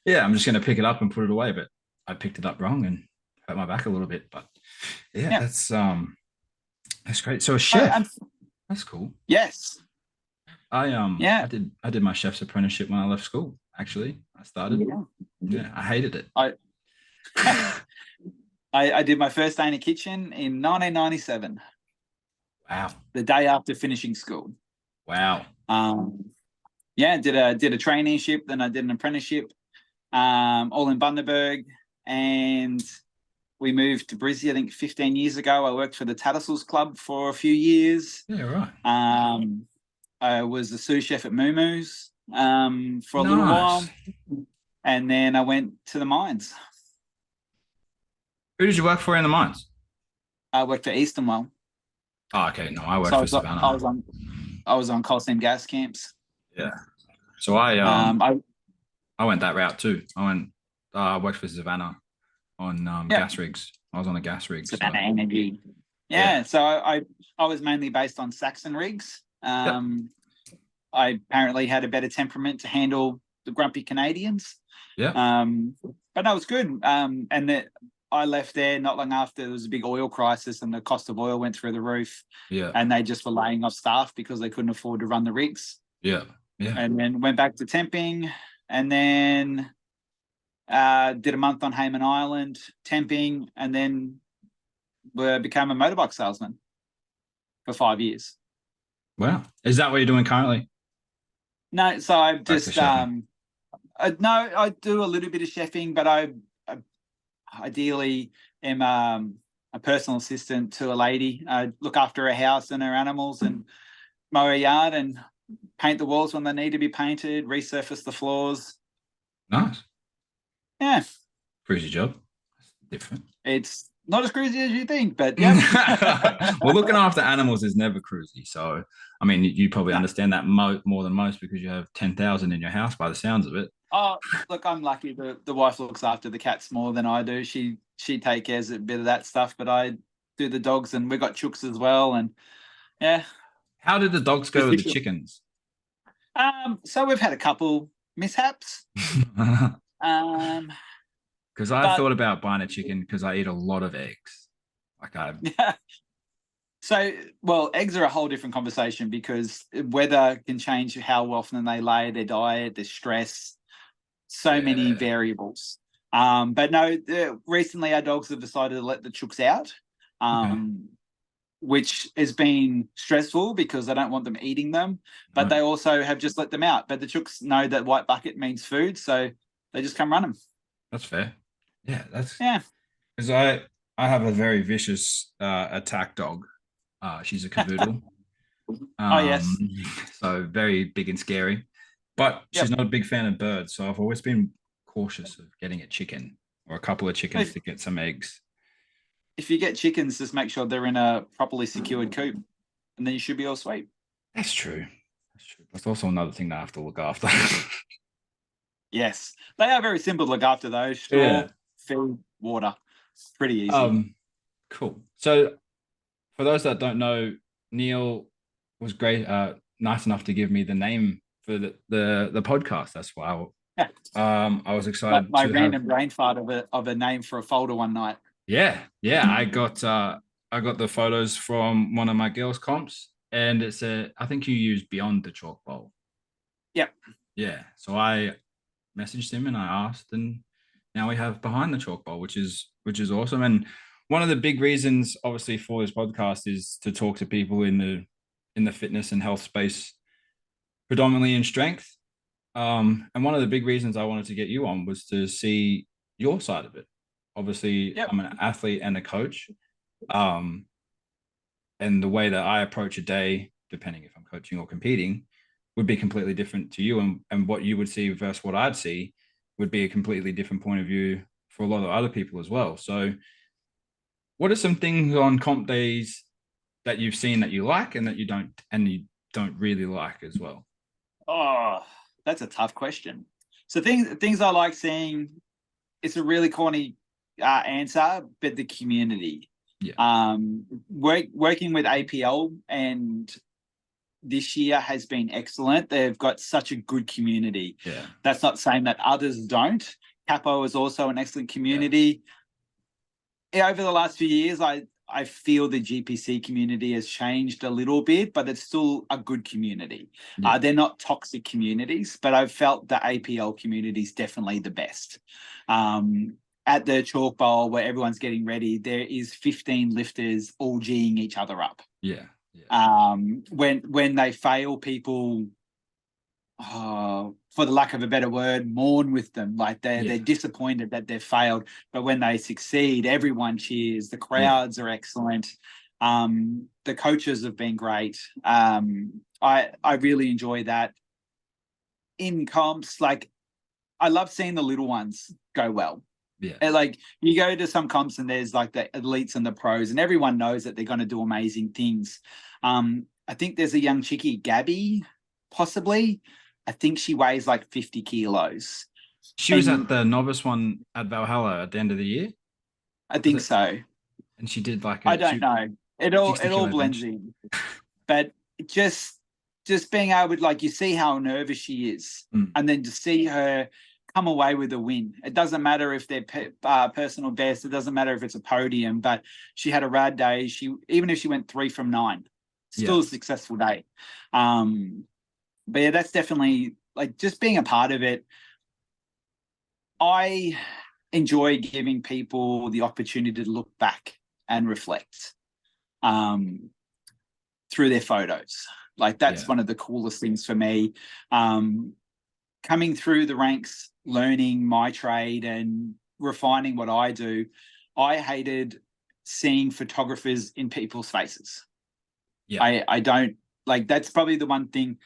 Yeah, I'm just going to pick it up and put it away, but I picked it up wrong and hurt my back a little bit. But that's great. So a chef, that's cool. Yes. I did my chef's apprenticeship when I left school. Actually, I started. Yeah, I hated it. I did my first day in a kitchen in 1997. Wow. The day after finishing school. Wow. Did a traineeship, then I did an apprenticeship, all in Bundaberg, and we moved to Brisbane, I think 15 years ago. I worked for the Tattersalls Club for a few years. Yeah, right. I was the sous chef at Moo Moo's for a little while, and then I went to the mines. Who did you work for in the mines? I worked for Eastonwell. Oh, okay. No, I worked for Savannah. I was on coal seam gas camps. Yeah. So I went that route too. I worked for Savannah on gas rigs. I was on a gas rig. Savannah Energy. Yeah. So I was mainly based on Saxon rigs. I apparently had a better temperament to handle the grumpy Canadians. Yeah. But that was good. And I left there not long after there was a big oil crisis and the cost of oil went through the roof. Yeah. And they just were laying off staff because they couldn't afford to run the rigs. Yeah. Yeah. And then went back to temping, and then did a month on Hayman Island temping, and then became a motorbike salesman for 5 years. Wow. Is that what you're doing currently? No, so I've just I do a little bit of chefing, but I ideally am a personal assistant to a lady. I look after her house and her animals and mow her yard and paint the walls when they need to be painted, resurface the floors. Nice. Yeah. Cruisy job. Different. It's not as cruisy as you think, but yeah. Well, looking after animals is never cruisy. So, I mean, you probably understand that more than most because you have 10,000 in your house by the sounds of it. Oh, look, I'm lucky. The wife looks after the cats more than I do. She takes care of a bit of that stuff, but I do the dogs, and we got chooks as well. And yeah. How did the dogs go with the chickens? So we've had a couple. mishaps. Um, Because I but thought about buying a chicken because I eat a lot of eggs. Like I, yeah. So, well, eggs are a whole different conversation because weather can change how often they lay, their diet, their stress, so many yeah, variables. But no, recently our dogs have decided to let the chooks out, okay. which has been stressful because I don't want them eating them. But No, they also have just let them out. But the chooks know that white bucket means food, so they just come run them. that's fair. Yeah, that's Yeah. because I have a very vicious attack dog. She's a cavoodle. Oh yes. Um, so very big and scary. But she's Yep. not a big fan of birds, so I've always been cautious of getting a chicken or a couple of chickens If, to get some eggs. if you get chickens, just make sure they're in a properly secured coop, and then you should be all sweet. That's true. That's true. That's also another thing that I have to look after. Yes, they are very simple to look after though. Yeah. Straw, feed, water. It's pretty easy. Cool. So for those that don't know, Neil was great, nice enough to give me the name for the podcast. That's why I was excited My to have. random brain fart of a name for a folder one night. Yeah. I got the photos from one of my girls' comps, and it's I think you used Beyond the Chalk Bowl. Yep. Yeah. So I messaged him and I asked, and now we have Behind the Chalk Bowl, which is awesome. And one of the big reasons, obviously, for this podcast is to talk to people in the fitness and health space, predominantly in strength. And one of the big reasons I wanted to get you on was to see your side of it. Obviously, Yep. I'm an athlete and a coach. Um, and the way that I approach a day, depending if I'm coaching or competing, would be completely different to you. And what you would see versus what I'd see would be a completely different point of view for a lot of other people as well. So, what are some things on comp days that you've seen that you like and that you don't really like as well? Oh, that's a tough question. So things I like seeing. It's a really corny answer, but the community. Yeah. Working with APL and this year has been excellent. They've got such a good community. Yeah. That's not saying that others don't. Capo is also an excellent community. Yeah, over the last few years, I feel the GPC community has changed a little bit, but it's still a good community. Yeah. They're not toxic communities, but I've felt the APL community is definitely the best. At the chalk bowl where everyone's getting ready, there is 15 lifters all G'ing each other up. Yeah. When they fail, people, for the lack of a better word, mourn with them. Like they're disappointed that they've failed, but when they succeed, everyone cheers. The crowds are excellent. The coaches have been great. I really enjoy that. In comps, like I love seeing the little ones go well. Yeah. And like you go to some comps and there's like the elites and the pros, and everyone knows that they're going to do amazing things. I think there's a young chickie, Gabby, possibly. I think she weighs like 50 kilos. She was at the novice one at Valhalla at the end of the year. I think so. And she did like I don't know. It all blends in. But just being able to, like, you see how nervous she is, and then to see her come away with a win. It doesn't matter if they're personal best. It doesn't matter if it's a podium, but she had a rad day. Even if she went 3 from 9, still a successful day. But yeah, that's definitely, like, just being a part of it. I enjoy giving people the opportunity to look back and reflect through their photos. Like that's one of the coolest things for me. Coming through the ranks, learning my trade and refining what I do, I hated seeing photographers in people's faces. I don't like, that's probably the one thing.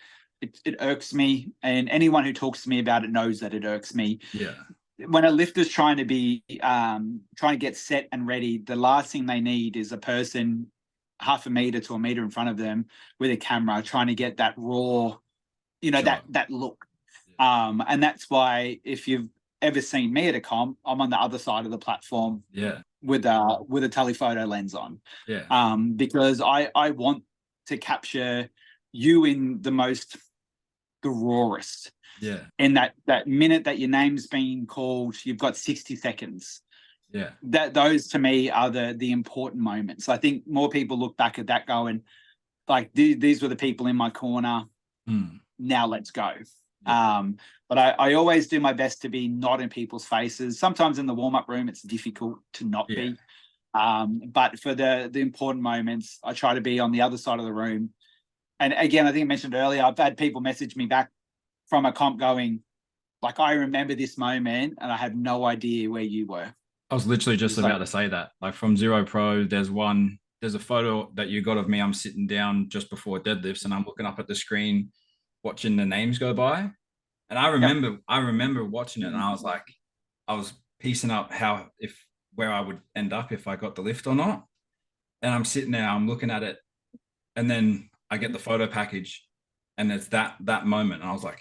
It irks me, and anyone who talks to me about it knows that it irks me. When a lifter's trying to get set and ready, the last thing they need is a person half a meter to a meter in front of them with a camera trying to get that raw, that look. And that's why if you've ever seen me at a comp, I'm on the other side of the platform with a telephoto lens on. Because I want to capture you in the most the rawest. Yeah. In that minute that your name's being called, you've got 60 seconds. Yeah. Those to me are the important moments. I think more people look back at that going, like, these were the people in my corner. Now let's go. Yeah. But I always do my best to be not in people's faces. Sometimes in the warm-up room, it's difficult to not be. But for the important moments, I try to be on the other side of the room. And again, I think I mentioned earlier, I've had people message me back from a comp going, like, I remember this moment and I have no idea where you were. I was literally just about to say that. Like from Zero Pro, there's a photo that you got of me. I'm sitting down just before deadlifts and I'm looking up at the screen, watching the names go by. And I remember watching it and I was like, I was piecing up where I would end up if I got the lift or not. And I'm sitting there, I'm looking at it, and then I get the photo package and it's that moment. And I was like,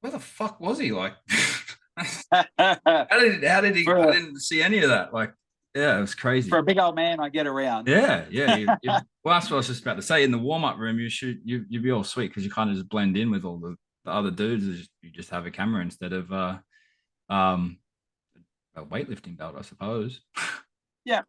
where the fuck was he? Like, how did he? I didn't see any of that. Like, yeah, it was crazy. For a big old man, I get around. Yeah. Well, that's what I was just about to say. In the warm-up room, you'd be all sweet because you kind of just blend in with all the other dudes. You just have a camera instead of a weightlifting belt, I suppose. Yeah,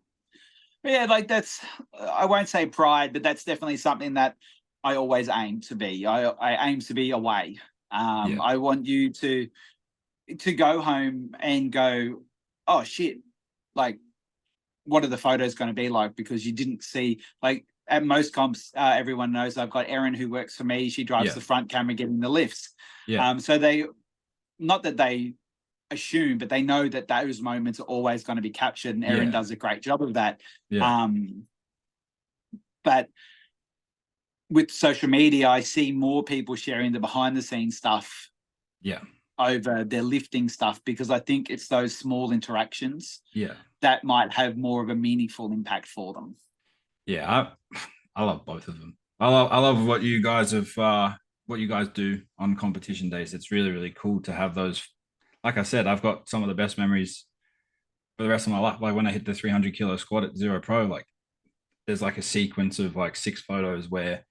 like that's, I won't say pride, but that's definitely something that I always aim to be. I aim to be away. I want you to go home and go, oh shit, like, what are the photos going to be like? Because you didn't see, like, at most comps, everyone knows I've got Erin who works for me. She drives the front camera getting the lifts. So they, not that they assume, but they know that those moments are always going to be captured, and Erin does a great job of that. But with social media, I see more people sharing the behind the scenes stuff over their lifting stuff, because I think it's those small interactions that might have more of a meaningful impact for them. I love both of them. I love what you guys do on competition days. It's really, really cool to have those. Like I said, I've got some of the best memories for the rest of my life. Like when I hit the 300 kilo squat at Zero Pro, like there's like a sequence of like 6 photos where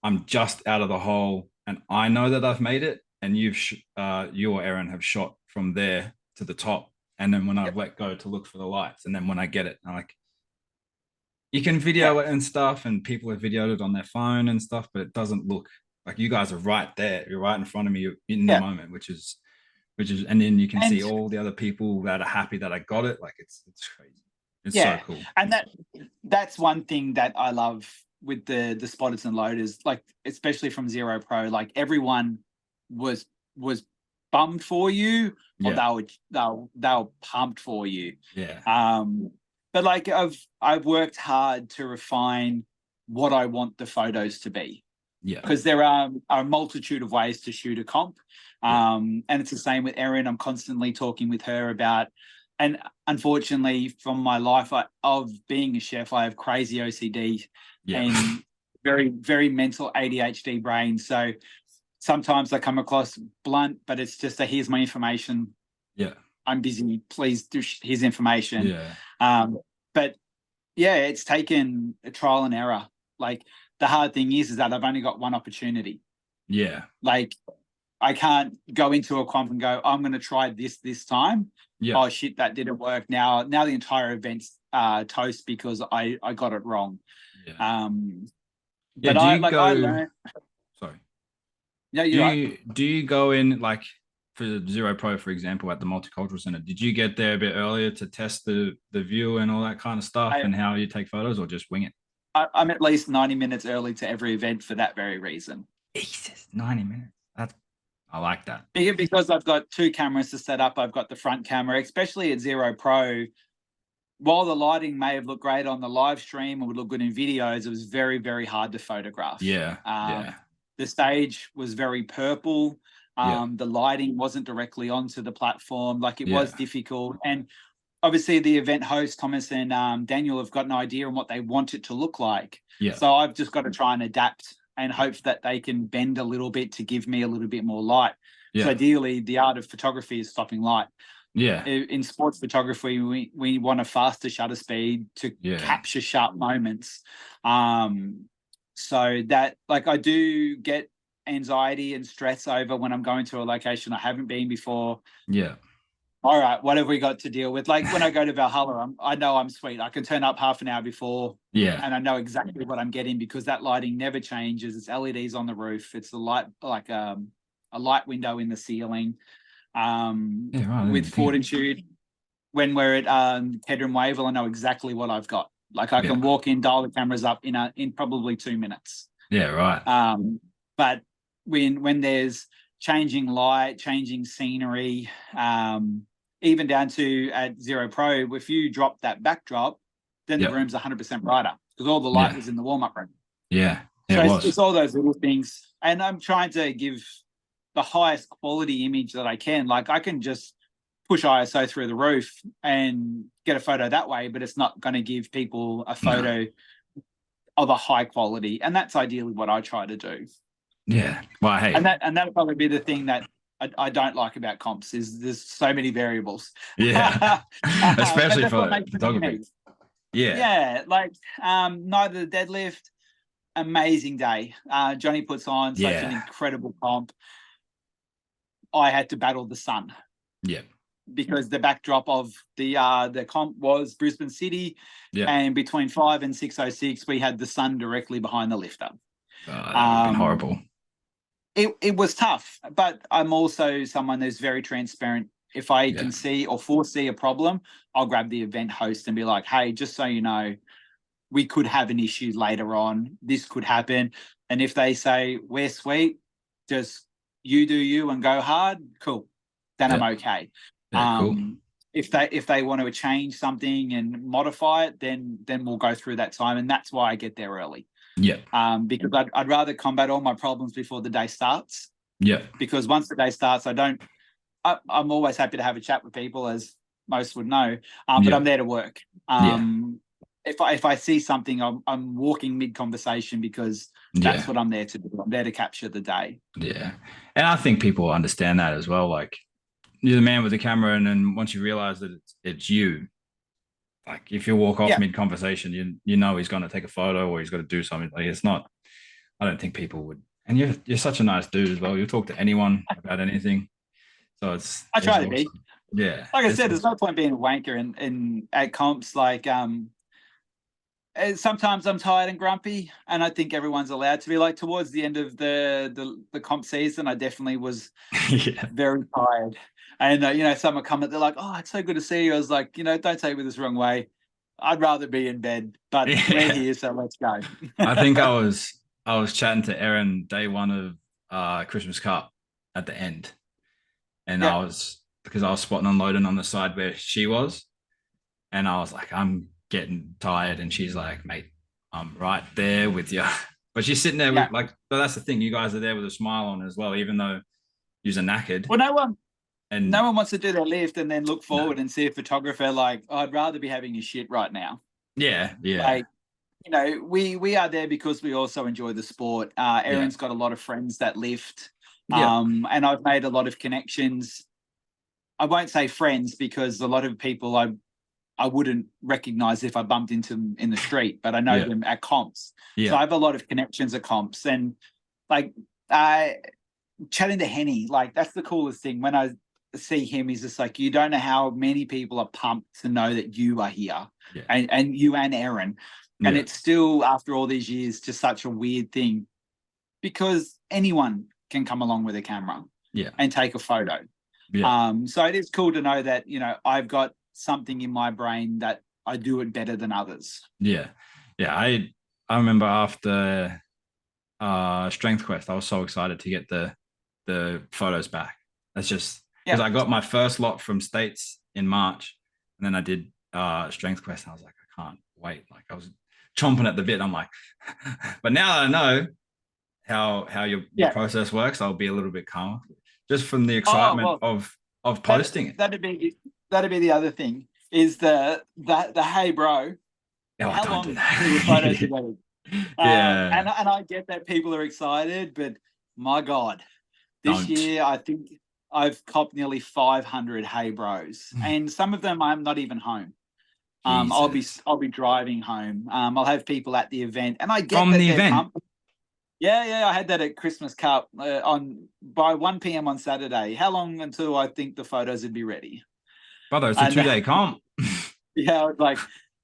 I'm just out of the hole and I know that I've made it, and you or Erin have shot from there to the top. And then when I've let go to look for the lights, and then when I get it, I'm like, you can video it and stuff, and people have videoed it on their phone and stuff, but it doesn't look like you guys are right there. You're right in front of me in the moment, which is, and then you can see all the other people that are happy that I got it. Like it's crazy. It's so cool. And that's one thing that I love with the spotters and loaders, like especially from Zero Pro, like everyone was bummed for you, or they were pumped for you. But like I've worked hard to refine what I want the photos to be. Because there are a multitude of ways to shoot a comp. And it's the same with Erin. I'm constantly talking with her about, and unfortunately from my life of being a chef, I have crazy OCD and very, very mental ADHD brain. So sometimes I come across blunt, but it's just a, here's my information. I'm busy. Please do here's information. But it's taken a trial and error. Like the hard thing is that I've only got one opportunity. Like I can't go into a comp and go, I'm going to try this time. Oh shit, that didn't work. Now the entire event's toast because I got it wrong. But I learned. Sorry. Yeah, do you go in like for Zero Pro, for example, at the Multicultural Center? Did you get there a bit earlier to test the view and all that kind of stuff and how you take photos, or just wing it? I'm at least 90 minutes early to every event for that very reason. Jesus, 90 minutes. I like that. Because I've got 2 cameras to set up. I've got the front camera, especially at Zero Pro. While the lighting may have looked great on the live stream or would look good in videos, it was very, very hard to photograph. The stage was very purple. The lighting wasn't directly onto the platform. Like it was difficult. And obviously the event host, Thomas and Daniel, have got an idea on what they want it to look like. So I've just got to try and adapt and hope that they can bend a little bit to give me a little bit more light. So ideally, the art of photography is stopping light. In sports photography, we want a faster shutter speed to capture sharp moments. So that, like, I do get anxiety and stress over when I'm going to a location I haven't been before. Yeah. All right, what have we got to deal with? Like when I go to Valhalla, I know I'm sweet. I can turn up half an hour before, and I know exactly what I'm getting because that lighting never changes. It's LEDs on the roof. It's the light, like a light window in the ceiling. With Fortitude, when we're at Kedron Wavell, I know exactly what I've got. Like I can walk in, dial the cameras up in probably 2 minutes. Yeah, right. But when there's changing light, changing scenery, even down to at Zero Pro, if you drop that backdrop, then the room's 100% brighter because all the light was in the warm-up room. Yeah, so it's all those little things. And I'm trying to give the highest quality image that I can. Like I can just push ISO through the roof and get a photo that way, but it's not going to give people a photo of a high quality. And that's ideally what I try to do. Yeah. Well, hey. And that'll probably be the thing that I don't like about comps is there's so many variables. Yeah. Especially for photography. Yeah. Yeah. Like neither the deadlift, amazing day. Johnny puts on such an incredible comp. I had to battle the sun. Yeah. Because the backdrop of the comp was Brisbane City. Yeah. And between 5 and 6:06, we had the sun directly behind the lifter. That would have been horrible. It was tough, but I'm also someone who's very transparent. If I can see or foresee a problem, I'll grab the event host and be like, hey, just so you know, we could have an issue later on. This could happen. And if they say, we're sweet, just you do you and go hard, cool. Then I'm okay. Yeah, cool. If they want to change something and modify it, then we'll go through that time. And that's why I get there early. Yeah. Because I'd rather combat all my problems before the day starts. Yeah. Because once the day starts, I'm always happy to have a chat with people, as most would know. But I'm there to work. If I see something, I'm walking mid conversation because that's what I'm there to do. I'm there to capture the day. Yeah. And I think people understand that as well. Like you're the man with the camera, and then once you realize that it's you, like if you walk off mid conversation, you know he's going to take a photo or he's got to do something. Like it's not. I don't think people would. And you're such a nice dude as well. You'll talk to anyone about anything. So I try to be. Yeah. Like I said, there's no point being a wanker in at comps. Like sometimes I'm tired and grumpy, and I think everyone's allowed to be. Like towards the end of the comp season, I definitely was very tired. And, someone comment, they're like, oh, it's so good to see you. I was like, don't take me this wrong way. I'd rather be in bed, but we're here, so let's go. I think I was chatting to Erin day one of Christmas Cup at the end. And because I was spotting unloading on the side where she was. And I was like, I'm getting tired. And she's like, mate, I'm right there with you. But she's sitting there with so that's the thing. You guys are there with a smile on as well, even though you're knackered. Well, no one wants to do their lift and then look forward and see a photographer like, oh, I'd rather be having a shit right now. Yeah, yeah. Like, we are there because we also enjoy the sport. Erin's got a lot of friends that lift, and I've made a lot of connections. I won't say friends because a lot of people I wouldn't recognize if I bumped into them in the street, but I know them at comps. Yeah. So I have a lot of connections at comps, and like chatting to Henny, like that's the coolest thing. When I see him, he's just like, you don't know how many people are pumped to know that you are here, and you and Erin. And it's still, after all these years, just such a weird thing because anyone can come along with a camera and take a photo. Yeah. So it is cool to know that, I've got something in my brain that I do it better than others. Yeah. Yeah. I remember after Strength Quest, I was so excited to get the photos back. That's just because I got my first lot from States in March, and then I did Strength Quest, and I was like, I can't wait. Like I was chomping at the bit. I'm like, but now that I know how your process works, I'll be a little bit calmer just from the excitement of posting it. That'd be the other thing is the hey bro. How long do the photos together? And I get that people are excited, but my God, this year I think I've copped nearly 500 hey bros, and some of them I'm not even home. I'll be driving home. I'll have people at the event, and I get from the event. Yeah, I had that at Christmas Cup by 1 p.m. on Saturday. How long until I think the photos would be ready? Brother, it's a 2-day comp. Yeah, I was like,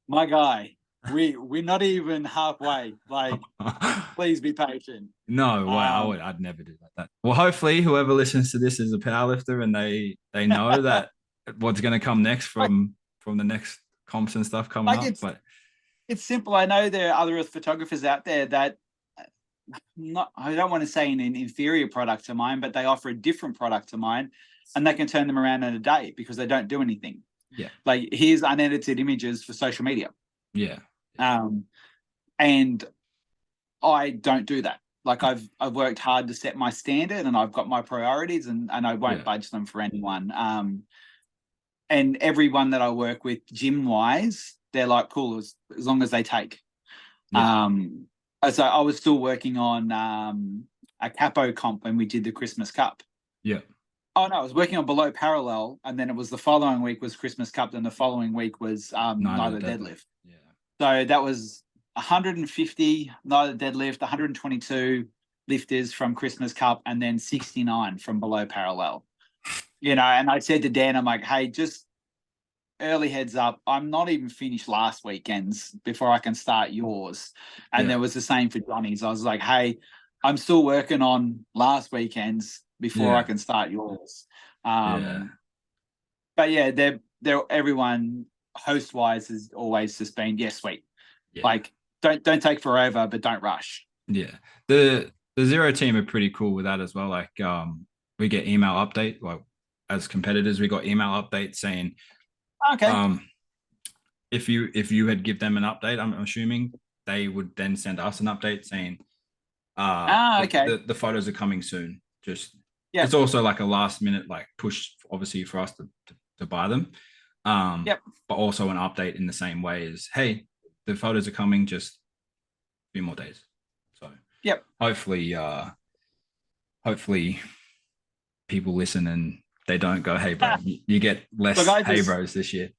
my guy, we're not even halfway. Like, please be patient. No way, I'd never do that. Well, hopefully, whoever listens to this is a powerlifter, and they know that what's going to come next from the next comps and stuff coming up. But it's simple. I know there are other photographers out there that I don't want to say an inferior product to mine, but they offer a different product to mine, and they can turn them around in a day because they don't do anything. Yeah, like here's unedited images for social media. Yeah, and I don't do that. Like I've worked hard to set my standard, and I've got my priorities, and I won't budge them for anyone. And everyone that I work with gym wise, they're like, cool, as long as they take. Yeah. So I was still working on a capo comp when we did the Christmas Cup. Yeah. Oh no, I was working on below parallel, and then it was the following week was Christmas Cup, and the following week was neither deadlift. Yeah. So that was 150 neither deadlift, 122 lifters from Christmas Cup, and then 69 from below parallel. And I said to Dan, I'm like, hey, just early heads up, I'm not even finished last weekend's before I can start yours. And there was the same for Johnny's. I was like, hey, I'm still working on last weekend's before I can start yours. But yeah, they're everyone host wise has always just been, sweet. Yeah. Like don't take forever, but don't rush. Yeah. The Zero team are pretty cool with that as well. Like we get email update. Well, as competitors, we got email updates saying, okay. If you had give them an update, I'm assuming they would then send us an update saying, okay. The photos are coming soon. It's also like a last minute like push, obviously, for us to buy them. But also an update in the same way as, hey, the photos are coming, just a few more days. So hopefully people listen and they don't go, hey bro, you get less hey bros this year.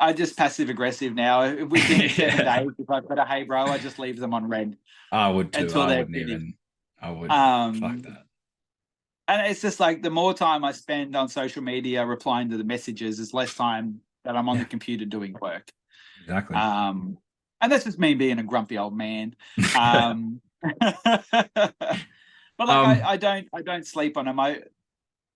I just passive aggressive now. If within 7 days, if I've got a hey bro, I just leave them on red. I would too. Fuck that. And it's just like the more time I spend on social media replying to the messages, is less time that I'm on the computer doing work. Exactly. And that's just me being a grumpy old man. But like I don't sleep on them.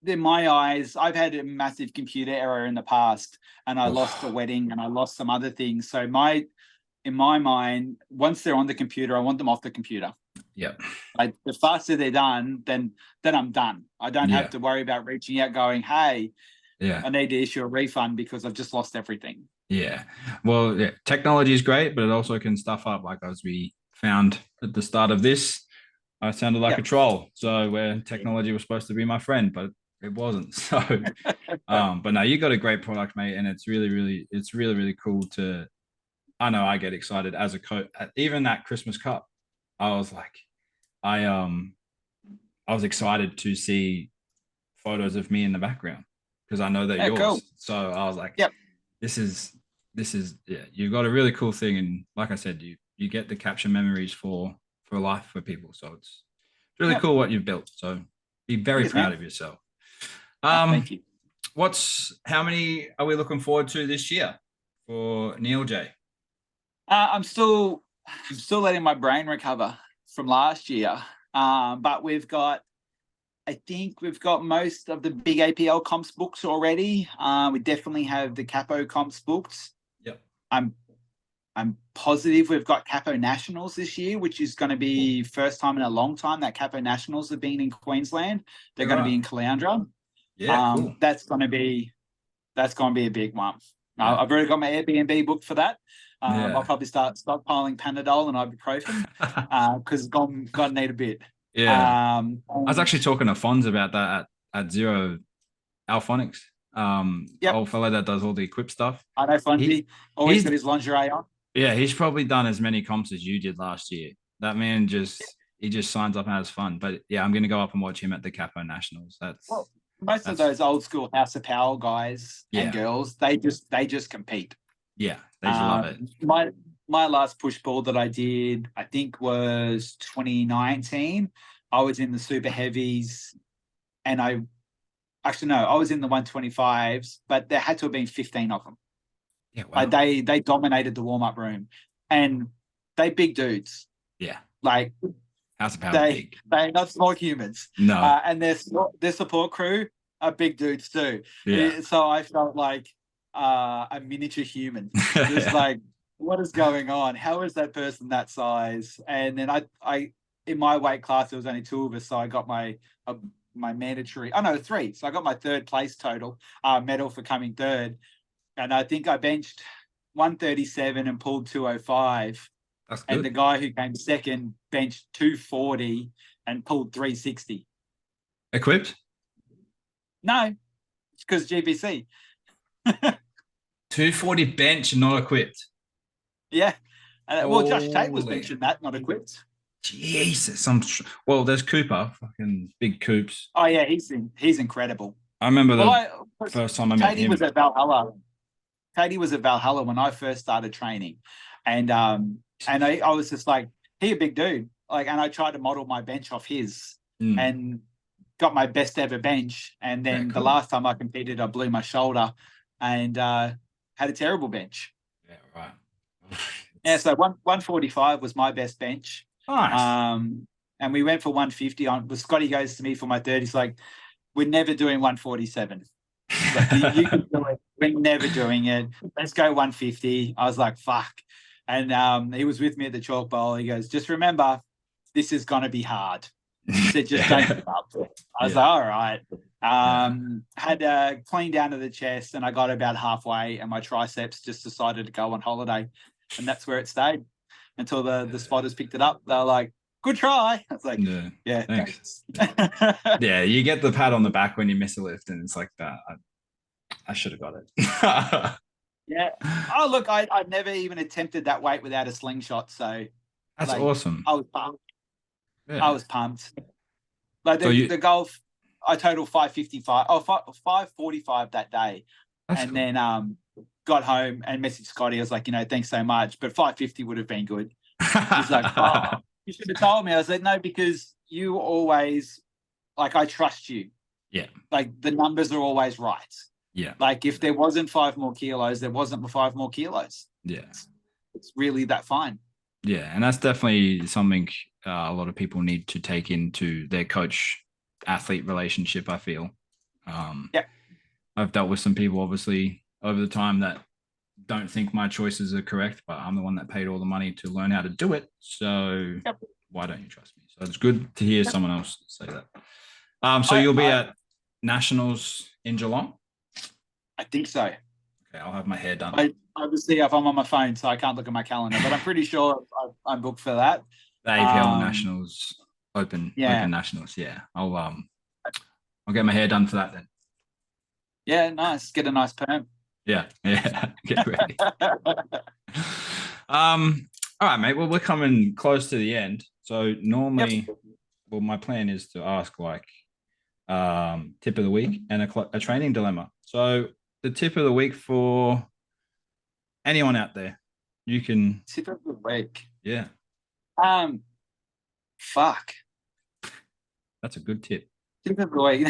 In my eyes, I've had a massive computer error in the past, and I lost a wedding and I lost some other things. So in my mind, once they're on the computer, I want them off the computer. Yep. Like the faster they're done, then I'm done. I don't have to worry about reaching out going, hey, I need to issue a refund because I've just lost everything. Yeah. Well, technology is great, but it also can stuff up. Like as we found at the start of this, I sounded like a troll. So where technology was supposed to be my friend, but it wasn't. So, but no, you got a great product, mate. And it's really cool to, I know I get excited as a coach, even that Christmas Cup. I was like, I was excited to see photos of me in the background because I know that yours. Cool. So I was like, this is you've got a really cool thing. And like I said, you get to capture memories for life for people. So it's really cool what you've built. So be very proud of yourself. Thank you. How many are we looking forward to this year for Neilj? I'm still letting my brain recover from last year. But I think we've got most of the big APL comps books already. We definitely have the Capo comps booked. Yep. I'm positive we've got Capo Nationals this year, which is going to be first time in a long time that Capo Nationals have been in Queensland. They're going to be in Caloundra. Yeah, cool. That's going to be a big one. I've already got my Airbnb booked for that. I'll probably start stockpiling Panadol and ibuprofen because gonna need a bit. Yeah. I was actually talking to Fonz about that at Zero Alphonics. Old fella that does all the equip stuff. I know Fonzie. Always got his lingerie on. Yeah, he's probably done as many comps as you did last year. That man just signs up and has fun. But yeah, I'm gonna go up and watch him at the Capo Nationals. Most of those old school House of Power guys and girls, they just compete. Yeah, they just love it. my last push pull that I did, I think was 2019. I was in the super heavies, and I was in the 125s, but there had to have been 15 of them. Yeah, wow. Like they dominated the warm up room, and they big dudes. Yeah, like House of Power big. They're not small humans. No, and their support crew are big dudes too. Yeah. So I felt like a miniature human. Just like, what is going on? How is that person that size? And then I in my weight class there was only 2 of us, so I got my mandatory. Oh no, 3. So I got my 3rd place total medal for coming 3rd, and I think I benched 137 and pulled 205. That's good. And the guy who came 2nd benched 240 and pulled 360. Equipped? No, it's because GBC. 240 bench, not equipped. Yeah. Well, Josh Tate was mentioned that, not equipped. Jesus. Well, there's Cooper, fucking big Coops. Oh, yeah, he's incredible. I remember the first time I met him. Was at Valhalla. Katie was at Valhalla when I first started training. And I was just like, he a big dude. Like, and I tried to model my bench off his and got my best ever bench. And then the last time I competed, I blew my shoulder and had a terrible bench. Yeah, right. Yeah, so 145 was my best bench. Nice. And we went for 150 on. But Scotty goes to me for my 30. He's like, we're never doing 147. Like, you can do it. We're never doing it. Let's go 150. I was like, fuck. And he was with me at the chalk bowl. He goes, just remember, this is going to be hard. He said, just don't give up. I was like, all right. Had clean down to the chest, and I got about halfway, and my triceps just decided to go on holiday. And that's where it stayed until the spotters picked it up. They were like, good try. I was like, yeah, thanks. Yeah, you get the pat on the back when you miss a lift, and it's like that. I should have got it. Yeah. Oh, look, I never even attempted that weight without a slingshot. So that's awesome. I was pumped. Yeah. I was pumped. Like the golf, I totaled 555. 545 that day. That's cool. Then got home and messaged Scotty. I was like, thanks so much, but 550 would have been good. He's like, oh, you should have told me. I was like, no, because you always, like, I trust you. Yeah. Like, the numbers are always right. Yeah. Like, if there wasn't 5 more kilos, there wasn't 5 more kilos. Yeah. It's really that fine. Yeah. And that's definitely something a lot of people need to take into their coach-athlete relationship, I feel. Yeah. I've dealt with some people, obviously, over the time that don't think my choices are correct, but I'm the one that paid all the money to learn how to do it. So why don't you trust me? So it's good to hear someone else say that. So you'll be at Nationals in Geelong? I think so. Okay, I'll have my hair done. I obviously, if I'm on my phone, so I can't look at my calendar, but I'm pretty sure I'm booked for that. The APL Nationals, open Nationals. Yeah, I'll get my hair done for that then. Yeah, nice. Get a nice perm. Yeah. Get ready. All right, mate. Well, we're coming close to the end. So normally, well, my plan is to ask like tip of the week and a training dilemma. So the tip of the week for anyone out there, you can tip of the week. Yeah. Fuck. That's a good tip. Tip of the week.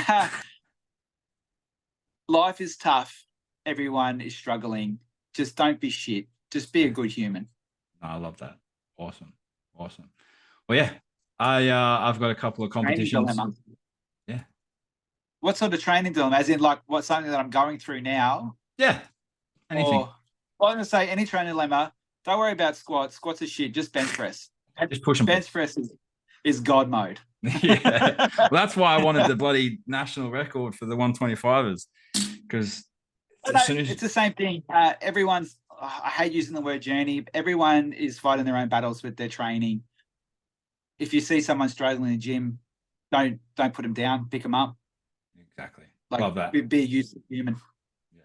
Life is tough. Everyone is struggling. Just don't be shit. Just be a good human. I love that. Awesome. Well, yeah, I've got a couple of competitions. Yeah. What sort of training dilemma? As in, like, what's something that I'm going through now? Yeah. Anything. Well, I'm going to say any training dilemma. Don't worry about squats. Squats are shit. Just bench press. Just push them. Bench press is God mode. Yeah. Well, that's why I wanted the bloody national record for the 125ers, because it's the same thing. Everyone's. I hate using the word journey. Everyone is fighting their own battles with their training. If you see someone struggling in the gym, don't put them down. Pick them up. Exactly. Like, love that. Be a useful human. Yeah.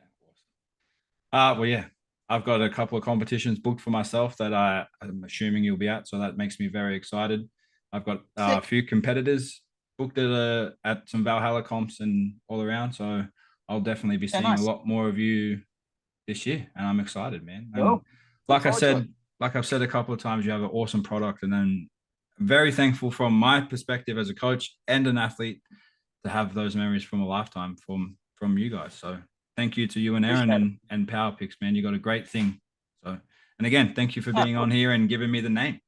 Awesome. Well, yeah. I've got a couple of competitions booked for myself that I'm assuming you'll be at, so that makes me very excited. I've got a few competitors booked at some Valhalla comps and all around, so I'll definitely be seeing a lot more of you this year, and I'm excited, man. And like I said like I've said a couple of times, you have an awesome product, and then very thankful from my perspective as a coach and an athlete to have those memories from a lifetime from you guys. So thank you to you and Aaron and PowerPix, man. You got a great thing. So, and again, thank you for being on here and giving me the name.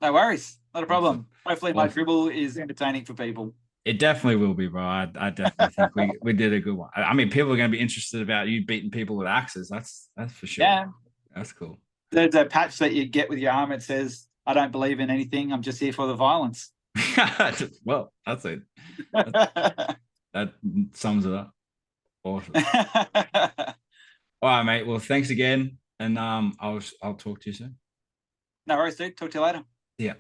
No worries. Not a problem. Awesome. Hopefully my dribble is entertaining for people. It definitely will be, bro. I definitely think we did a good one. I mean, people are going to be interested about you beating people with axes. That's for sure. Yeah. That's cool. There's a patch that you get with your arm. It says, "I don't believe in anything. I'm just here for the violence." Well, that's it. That sums it up. Awesome. All right, mate. Well, thanks again. And I'll talk to you soon. No worries, dude. Talk to you later. Yeah.